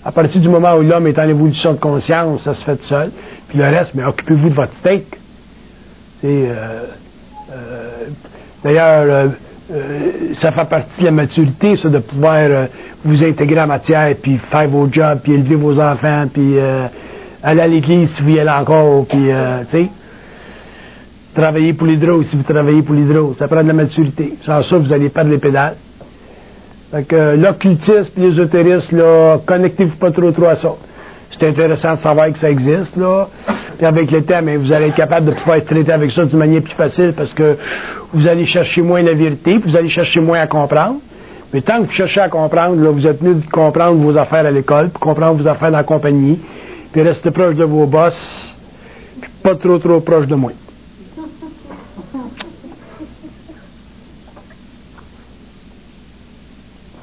D: À partir du moment où l'homme est en évolution de conscience, ça se fait tout seul. Puis le reste, mais occupez-vous de votre steak. D'ailleurs, ça fait partie de la maturité, ça, de pouvoir vous intégrer en matière, puis faire vos jobs, puis élever vos enfants, puis aller à l'église si vous y allez encore, puis, tu sais, travailler pour l'hydro si vous travaillez pour l'hydro. Ça prend de la maturité. Sans ça, vous allez perdre les pédales. Fait que l'occultisme et l'ésotérisme, là, connectez-vous pas trop à ça. C'est intéressant de savoir que ça existe, là. Puis avec le temps, mais vous allez être capable de pouvoir traiter avec ça d'une manière plus facile parce que vous allez chercher moins la vérité, puis vous allez chercher moins à comprendre. Mais tant que vous cherchez à comprendre, là, vous êtes mieux de comprendre vos affaires à l'école, puis comprendre vos affaires dans la compagnie, puis restez proche de vos boss, puis pas trop proche de moi.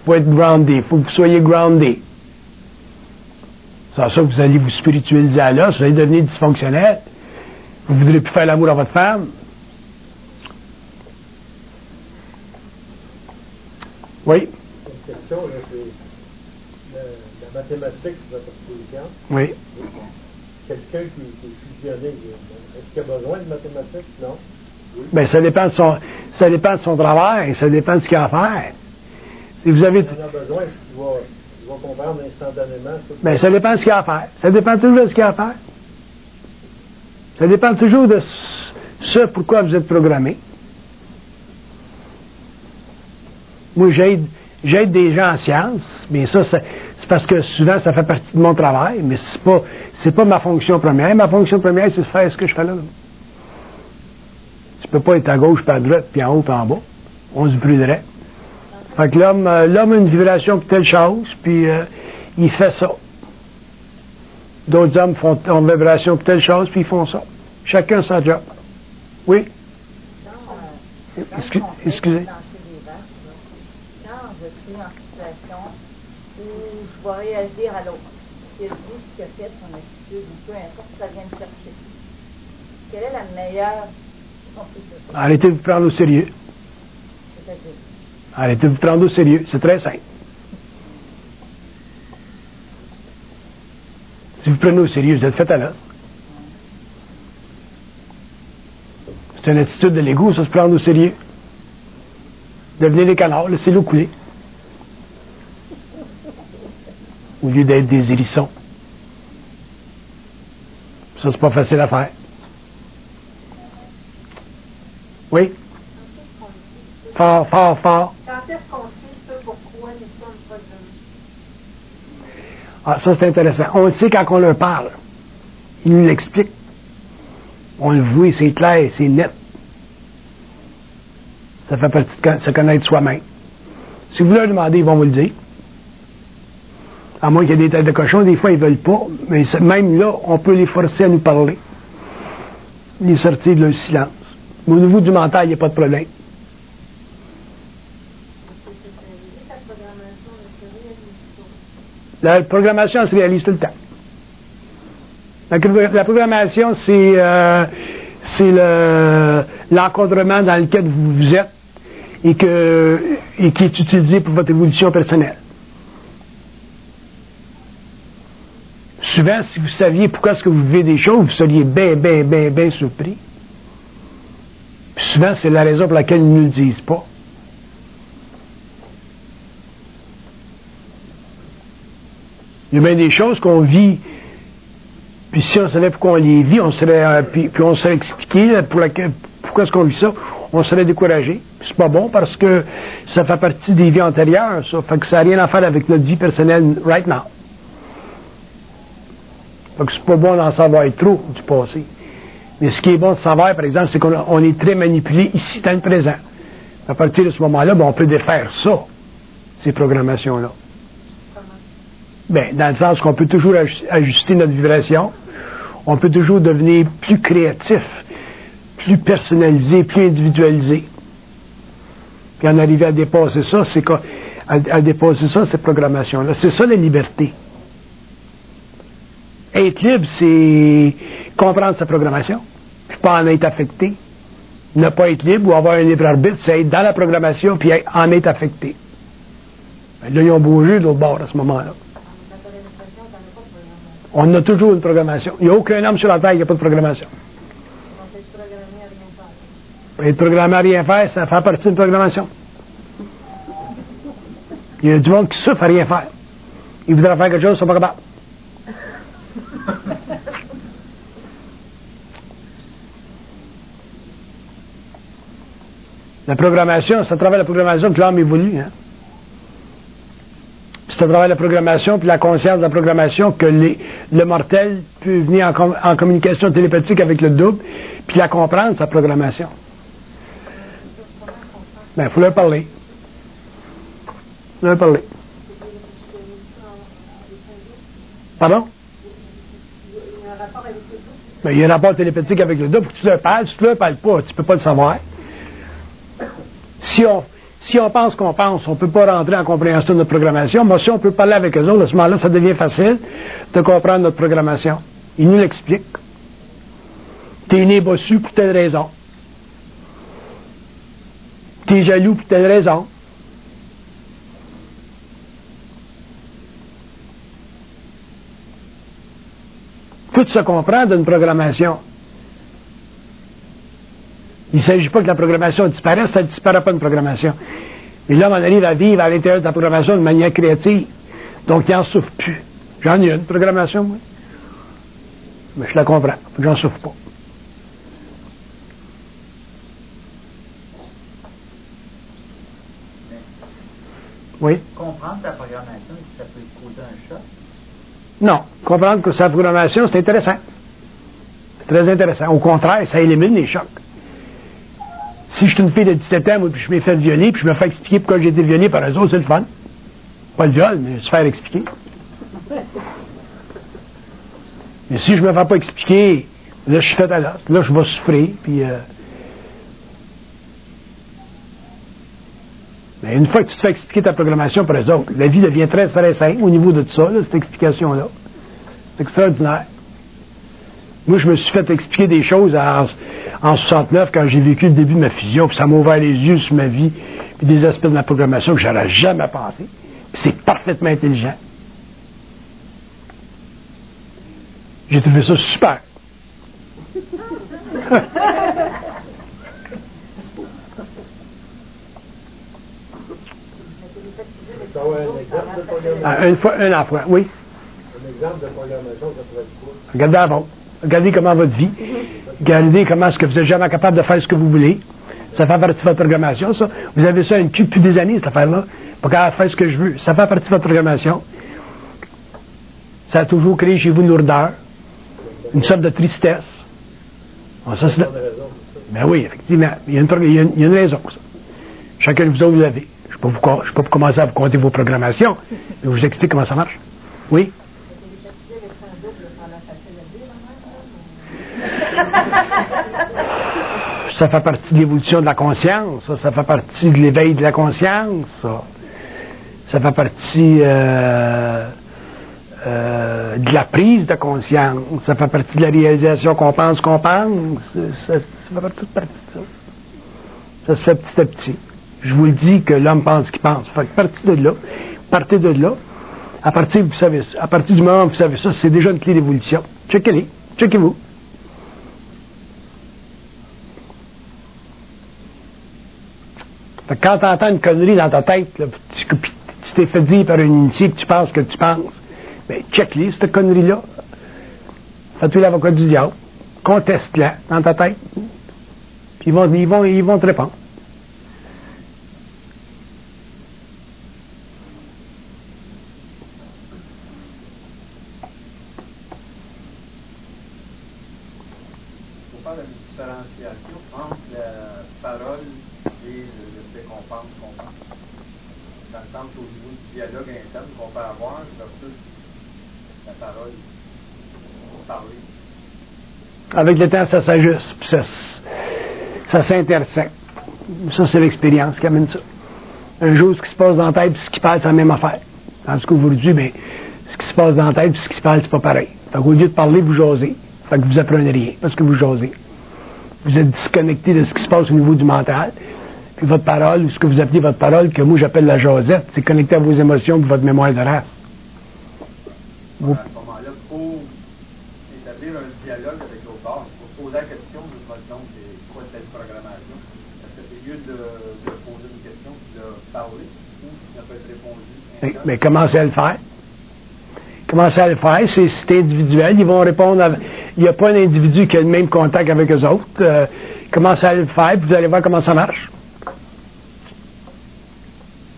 D: Faut être groundé, faut que vous soyez groundé. C'est ça que vous allez vous spiritualiser à l'os, vous allez devenir dysfonctionnel. Vous ne voudrez plus faire l'amour à votre femme. Oui?
H: Une question, là, c'est la mathématique, c'est votre position.
D: Oui.
H: Quelqu'un qui est fusionné, est-ce qu'il a besoin de mathématiques? Non? Oui.
D: Bien, ça dépend de son travail, ça dépend de ce qu'il a à faire. Si vous avez...
H: Il en a besoin, il va comprendre instantanément.
D: Bien, ça dépend de ce qu'il a à faire. Ça dépend toujours de ce qu'il a à faire. Ça dépend toujours de ce pourquoi vous êtes programmé. Moi, j'aide des gens en sciences, mais ça, c'est parce que souvent, ça fait partie de mon travail, mais c'est pas ma fonction première. Ma fonction première, c'est de faire ce que je fais là. Tu peux pas être à gauche, puis à droite, puis en haut, puis en bas. On se brûlerait. Fait que l'homme a une vibration pour telle chose, puis il fait ça. D'autres hommes ont une vibration pour telle chose, puis ils font ça. Chacun sa job. Oui? Excusez.
I: Quand je suis en situation où je vais réagir à l'autre, ce qu'il dit, ce qu'il a fait, son attitude, peu importe, ça vient me chercher. Quelle est la meilleure...
D: Arrêtez de vous prendre au sérieux.
I: C'est-à-dire?
D: Arrêtez de vous prendre au sérieux. C'est très simple. Si vous prenez au sérieux, vous êtes fait à l'os. C'est une attitude de l'ego, ça, se prendre au sérieux. Devenez des canards, laissez l'eau couler. Au lieu d'être des hérissons. Ça, c'est pas facile à faire. Oui? Fort.
E: Quand est-ce qu'on sait ça, pourquoi nous sommes pas de...
D: Ah, ça, c'est intéressant. On le sait quand on leur parle. Ils nous l'expliquent. On le voit, c'est clair, c'est net. Ça fait partie de se connaître soi-même. Si vous leur demandez, ils vont vous le dire. À moins qu'il y ait des têtes de cochon, des fois, ils veulent pas. Mais même là, on peut les forcer à nous parler. Les sortir de leur silence. Mais au niveau du mental, il n'y a pas de problème. La programmation, elle se réalise tout le temps. La programmation, c'est l'encadrement dans lequel vous êtes et qui est utilisé pour votre évolution personnelle. Souvent, si vous saviez pourquoi est-ce que vous vivez des choses, vous seriez bien surpris. Puis souvent, c'est la raison pour laquelle ils ne le disent pas. Il y a bien des choses qu'on vit, puis si on savait pourquoi on les vit, on serait, puis on serait expliqué pourquoi est-ce qu'on vit ça, on serait découragé. Puis c'est pas bon parce que ça fait partie des vies antérieures, ça. Fait que ça n'a rien à faire avec notre vie personnelle right now. Fait que c'est pas bon d'en savoir trop du passé. Mais ce qui est bon de savoir, par exemple, c'est qu'on est très manipulé ici dans le présent. À partir de ce moment-là, on peut défaire ça, ces programmations-là. Bien, dans le sens qu'on peut toujours ajuster notre vibration, on peut toujours devenir plus créatif, plus personnalisé, plus individualisé. Puis en arriver à dépasser ça, c'est à dépasser ça, cette programmation-là. C'est ça la liberté. Être libre, c'est comprendre sa programmation, puis pas en être affecté. Ne pas être libre ou avoir un libre arbitre, c'est être dans la programmation puis en être affecté. Ben là, ils ont bougé de l'autre bord à ce moment-là. On a toujours une programmation. Il n'y a aucun homme sur la Terre qui n'a pas de programmation. Être programmé à rien faire, ça fait partie d'une programmation. Il y a du monde qui souffre à rien faire. Ils voudraient faire quelque chose, ils ne sont pas capables. La programmation, c'est à travers la programmation que l'homme évolue. Hein? C'est à travers la programmation puis la conscience de la programmation que le mortel peut venir en communication télépathique avec le double puis la comprendre, sa programmation. Ben, il faut leur parler. Il faut leur parler. Pardon? Ben, il y a un rapport télépathique avec le double. Faut que tu leur parles. Si tu leur parles pas, tu peux pas le savoir. Si on pense qu'on pense, on ne peut pas rentrer en compréhension de notre programmation, mais si on peut parler avec eux autres, à ce moment-là, ça devient facile de comprendre notre programmation. Ils nous l'expliquent. T'es né bossu pour telle raison. T'es jaloux pour telle raison. Tout se comprend d'une programmation. Il ne s'agit pas que la programmation disparaisse, ça ne disparaît pas une programmation. Mais là, on arrive à vivre à l'intérieur de la programmation de manière créative. Donc, il n'en souffre plus. J'en ai une programmation, moi. Mais je la comprends. J'en souffre pas. Oui?
G: Comprendre ta programmation, ça peut causer un choc?
D: Non. Comprendre que sa programmation, c'est intéressant. C'est très intéressant. Au contraire, ça élimine les chocs. Si je suis une fille de 17 ans, moi, puis je m'ai fait violer, puis je me fais expliquer pourquoi j'ai été violé par eux autres, c'est le fun. Pas le viol, mais se faire expliquer. Mais si je me fais pas expliquer, là, je suis fait à l'os. Là, je vais souffrir, puis... Mais une fois que tu te fais expliquer ta programmation par eux autres, la vie devient très, très simple au niveau de tout ça, là, cette explication-là. C'est extraordinaire. Moi, je me suis fait expliquer des choses en 69 quand j'ai vécu le début de ma fusion, puis ça m'a ouvert les yeux sur ma vie, puis des aspects de ma programmation que j'aurais jamais pensé. Puis c'est parfaitement intelligent. J'ai trouvé ça super. Un à la fois, oui.
H: Un exemple de programmation, ça pourrait être quoi?
D: Regardez avant. Regardez comment votre vie. Regardez comment est-ce que vous n'êtes jamais capable de faire ce que vous voulez. Ça fait partie de votre programmation, ça. Vous avez ça une cul depuis des années, cette affaire-là. Pas capable de faire ce que je veux. Ça fait partie de votre programmation. Ça a toujours créé chez vous une lourdeur, une sorte de tristesse. Bon, ça, c'est ben oui, effectivement. Il y a une raison, ça. Chacun de vous autres, vous l'avez. Je ne vais pas commencer à vous compter vos programmations, mais je vous explique comment ça marche. Oui. Ça fait partie de l'évolution de la conscience, ça fait partie de l'éveil de la conscience, ça fait partie de la prise de conscience, ça fait partie de la réalisation qu'on pense, ça fait toute partie de ça. Ça se fait petit à petit. Je vous le dis que l'homme pense qu'il pense. Fait que partez de là, à partir du moment où vous savez ça, c'est déjà une clé d'évolution. Checkez-vous. Fait que quand tu entends une connerie dans ta tête, là, tu t'es fait dire par un initié que tu penses que tu penses, bien, check-les, cette connerie-là. Fais-toi l'avocat du diable. Conteste-la dans ta tête. Puis ils vont te répondre.
G: Il faut faire la différenciation entre la parole et le fait qu'on pense. Dans le sens au niveau du dialogue interne qu'on peut avoir versus la parole parler.
D: Avec le temps, ça s'ajuste, puis ça s'intersecte. Ça, c'est l'expérience qui amène ça. Un jour, ce qui se passe dans la tête et ce qui parle, c'est la même affaire. Tandis qu'aujourd'hui, bien, ce qui se passe dans la tête et ce qui se parle, c'est pas pareil. Fait qu'au lieu de parler, vous jasez. Fait que vous apprenez rien, parce que vous jasez. Vous êtes disconnecté de ce qui se passe au niveau du mental. Puis votre parole, ou ce que vous appelez votre parole, que moi j'appelle la jasette, c'est connecté à vos émotions et votre mémoire de race.
G: À ce moment-là, pour établir un dialogue avec l'autre bord, il faut poser la question de votre nom, c'est quoi cette programmation? Est-ce que c'est mieux de poser une question que de parler, ou ça peut être répondu?
D: Mais commencez à le faire. C'est individuel, ils vont répondre il n'y a pas un individu qui a le même contact avec eux autres. Commencez à le faire, puis vous allez voir comment ça marche.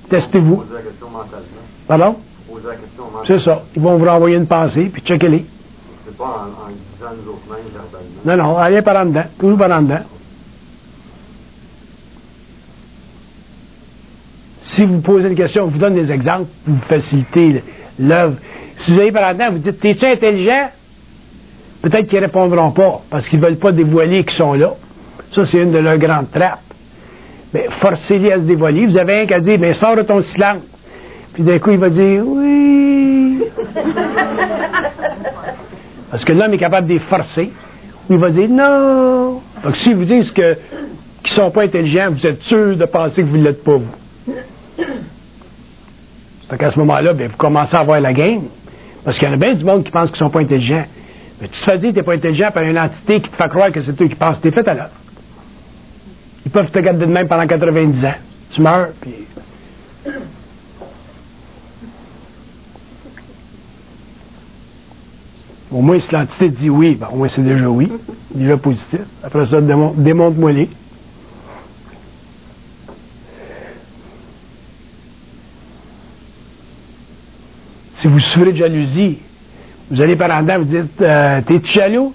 D: Testez-vous.
F: Poser la question mentalement.
D: Pardon?
F: Poser la question mentalement.
D: C'est ça. Ils vont vous renvoyer une pensée, puis checkez-les.
F: C'est pas en disant nous autres mêmes verbalement.
D: Non, allez par en dedans. Toujours par en dedans. Si vous posez une question, je vous donne des exemples pour vous faciliter l'œuvre. Si vous allez par en dedans, vous dites, t'es-tu intelligent? Peut-être qu'ils ne répondront pas, parce qu'ils ne veulent pas dévoiler qu'ils sont là. Ça, c'est une de leurs grandes trappes. Mais forcez-les à se dévoiler. Vous avez un qu'à dire, mais sors de ton silence. Puis d'un coup, il va dire, oui. Parce que l'homme est capable de les forcer. Ou il va dire, non. Donc, s'ils vous disent qu'ils ne sont pas intelligents, vous êtes sûr de penser que vous ne l'êtes pas, vous. Donc, qu'à ce moment-là, bien, vous commencez à avoir la game. Parce qu'il y en a bien du monde qui pense qu'ils ne sont pas intelligents. Mais tu te fais dire que tu n'es pas intelligent par une entité qui te fait croire que c'est toi qui penses que tu es fait à l'autre. Ils peuvent te garder de même pendant 90 ans. Tu meurs, puis... Au moins, si l'entité dit oui, ben, au moins c'est déjà oui. Déjà positif. Après ça, démontre-moi-les. Si vous souffrez de jalousie, vous allez par en dedans, vous dites, t'es-tu jaloux?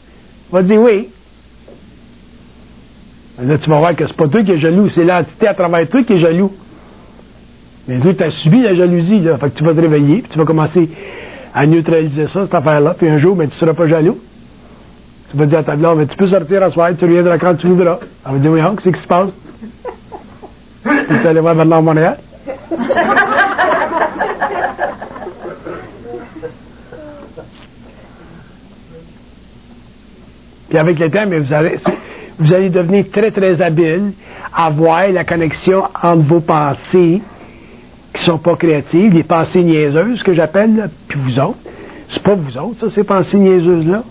D: Il va dire oui. Là, tu vas voir que c'est pas toi qui es jaloux, c'est l'entité à travers toi qui est jaloux. Mais toi, tu as subi la jalousie, là. Fait que tu vas te réveiller, puis tu vas commencer à neutraliser ça, cette affaire-là, puis un jour, ben, tu ne seras pas jaloux. Tu vas dire à ta blonde, ben, tu peux sortir à soir, tu reviendras quand tu voudras. Elle va dire, oui, qu'est-ce qui se passe? Tu vas aller voir Bernard Montréal? Puis avec le temps, mais vous allez devenir très, très habile à voir la connexion entre vos pensées qui ne sont pas créatives, les pensées niaiseuses que j'appelle, là, puis vous autres. C'est pas vous autres, ça, ces pensées niaiseuses-là.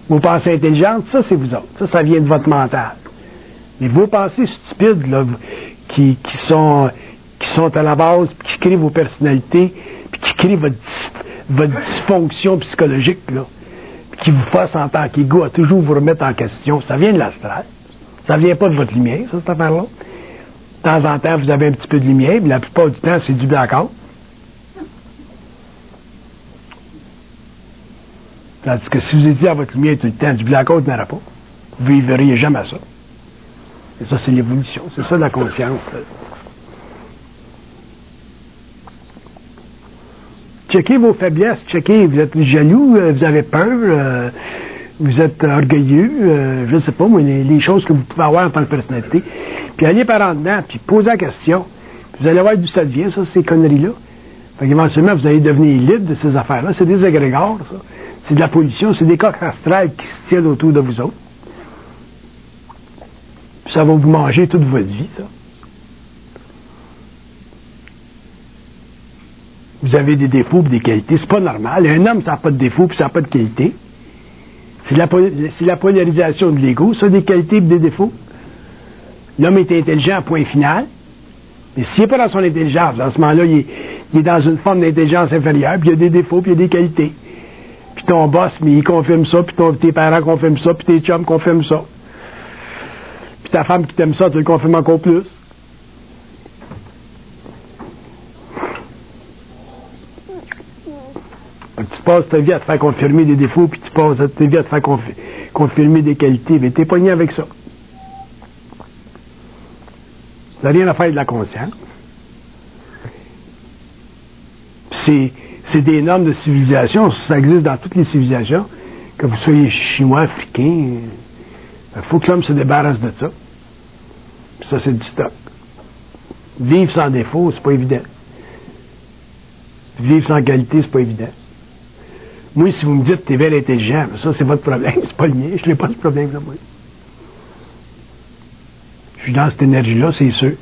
D: Vos pensées intelligentes, ça, c'est vous autres. Ça vient de votre mental. Mais vos pensées stupides, là, qui sont à la base, puis qui créent vos personnalités, puis qui créent votre dysfonction psychologique, là, qui vous fasse en tant qu'ego à toujours vous remettre en question, ça vient de l'astral. Ça vient pas de votre lumière, ça, cette affaire-là. De temps en temps, vous avez un petit peu de lumière, mais la plupart du temps, c'est du blackout. Tandis que si vous étiez à votre lumière tout le temps, du blackout, il n'y en aura pas. Vous ne vivriez jamais ça. Et ça, c'est l'évolution. C'est ça, la conscience.
A: checkez vos faiblesses, checkez, vous êtes jaloux, vous avez peur, vous êtes orgueilleux, je ne sais pas, moi, les choses que vous pouvez avoir en tant que personnalité. Puis allez par en dedans, puis posez la question. Vous allez voir d'où ça devient, ça, ces conneries-là. Fait qu'éventuellement, vous allez devenir libre de ces affaires-là. C'est des égrégores, ça. C'est de la pollution, c'est des coques astrales qui se tiennent autour de vous autres. Puis ça va vous manger toute votre vie, ça. Vous avez des défauts et des qualités. C'est pas normal. Un homme, ça n'a pas de défauts puis ça n'a pas de qualités. C'est la polarisation de l'ego, ça, des qualités et des défauts. L'homme est intelligent à point final. Mais s'il n'est pas dans son intelligence, à ce moment-là, il est dans une forme d'intelligence inférieure, puis il y a des défauts, puis il y a des qualités. Puis ton boss, mais il confirme ça, puis tes parents confirment ça, puis tes chums confirment ça. Puis ta femme qui t'aime ça, tu le confirmes encore plus. Tu passes ta vie à te faire confirmer des défauts, puis tu passes ta vie à te faire confirmer des qualités, mais t'es pogné avec ça. Ça n'a rien à faire de la conscience. C'est des normes de civilisation, ça existe dans toutes les civilisations, que vous soyez chinois, africain, il faut que l'homme se débarrasse de ça. Puis ça, c'est du stock. Vivre sans défaut, c'est pas évident. Vivre sans qualité, c'est pas évident. Moi, si vous me dites que t'es bien intelligent, ça, c'est votre problème, c'est pas le mien, je n'ai pas ce problème-là, moi. Je suis dans cette énergie-là, c'est sûr.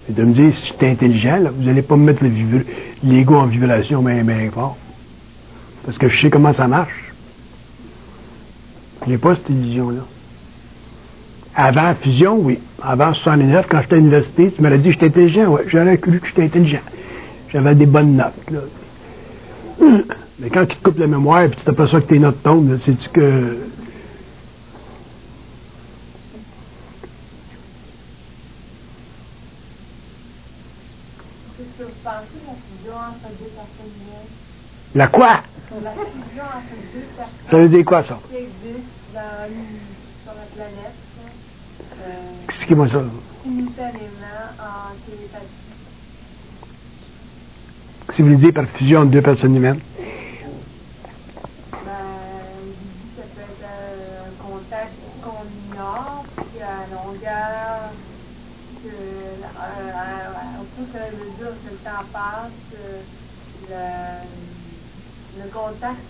A: Et de me dire, si j'étais intelligent, là, vous n'allez pas me mettre l'ego en vibration bien fort. Parce que je sais comment ça marche. Je n'ai pas cette illusion-là. Avant la fusion, oui. Avant 69, quand j'étais à l'université, tu m'aurais dit que j'étais intelligent. Ouais, j'aurais cru que j'étais intelligent. J'avais des bonnes notes, là. Mais quand ils te coupent la mémoire et tu t'aperçois que tes notes tombent, sais-tu que...
I: Qu'est-ce que vous pensez de la fusion entre deux personnes humaines?
A: La quoi?
I: La fusion entre deux personnes.
A: Ça veut dire quoi, ça?
I: Qui existent sur la planète.
A: Expliquez-moi ça.
I: Simultanément en télépathie.
A: Qu'est-ce que vous voulez dire par fusion entre deux personnes humaines?
I: Ça peut être un contact qu'on ignore, puis à longueur, au fur et à mesure que le temps passe, le contact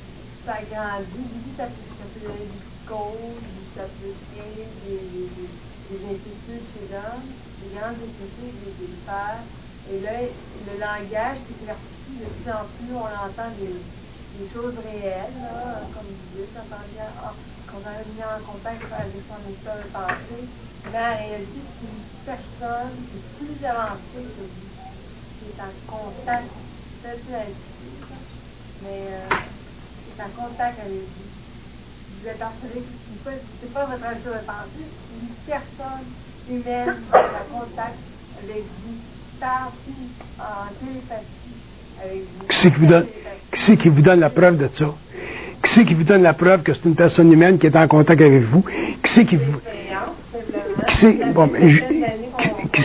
I: s'agrandit. Ça peut être des causes, ça peut créer des inquiétudes chez l'homme, des grandes inquiétudes, des peurs. Et là, le langage s'éclaircit de plus en plus, on entend des choses réelles, là, comme vous dites, qu'on a mis en contact avec son état de pensée. Mais en réalité, c'est une personne qui est plus avancée que vous, qui est en contact, peut-être avec vous, mais qui est en contact avec vous. Vous êtes assuré que c'est pas votre état de pensée, c'est une personne humaine qui est en contact avec vous. En télépathie avec vous.
A: Qui c'est qui vous donne la preuve de ça? Qui c'est qui vous donne la preuve que c'est une personne humaine qui est en contact avec vous? Qui c'est qui vous... Qui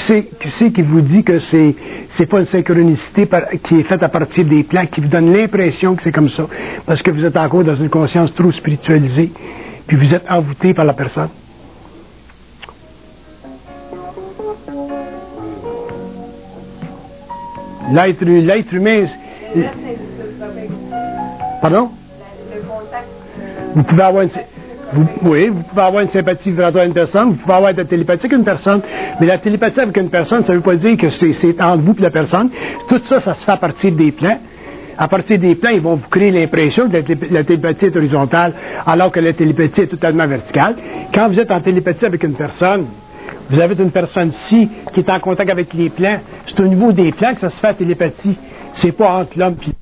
A: c'est qui vous dit que c'est pas une synchronicité qui est faite à partir des plans, qui vous donne l'impression que c'est comme ça? Parce que vous êtes encore dans une conscience trop spiritualisée, puis vous êtes envoûté par la personne. L'être humain... Pardon? Vous pouvez avoir vous pouvez avoir une sympathie vibratoire à une personne, vous pouvez avoir de la télépathie avec une personne, mais la télépathie avec une personne, ça ne veut pas dire que c'est entre vous et la personne. Tout ça, ça se fait à partir des plans. À partir des plans, ils vont vous créer l'impression que la télépathie est horizontale, alors que la télépathie est totalement verticale. Quand vous êtes en télépathie avec une personne, vous avez une personne ici qui est en contact avec les plans. C'est au niveau des plans que ça se fait à télépathie. C'est pas entre l'homme et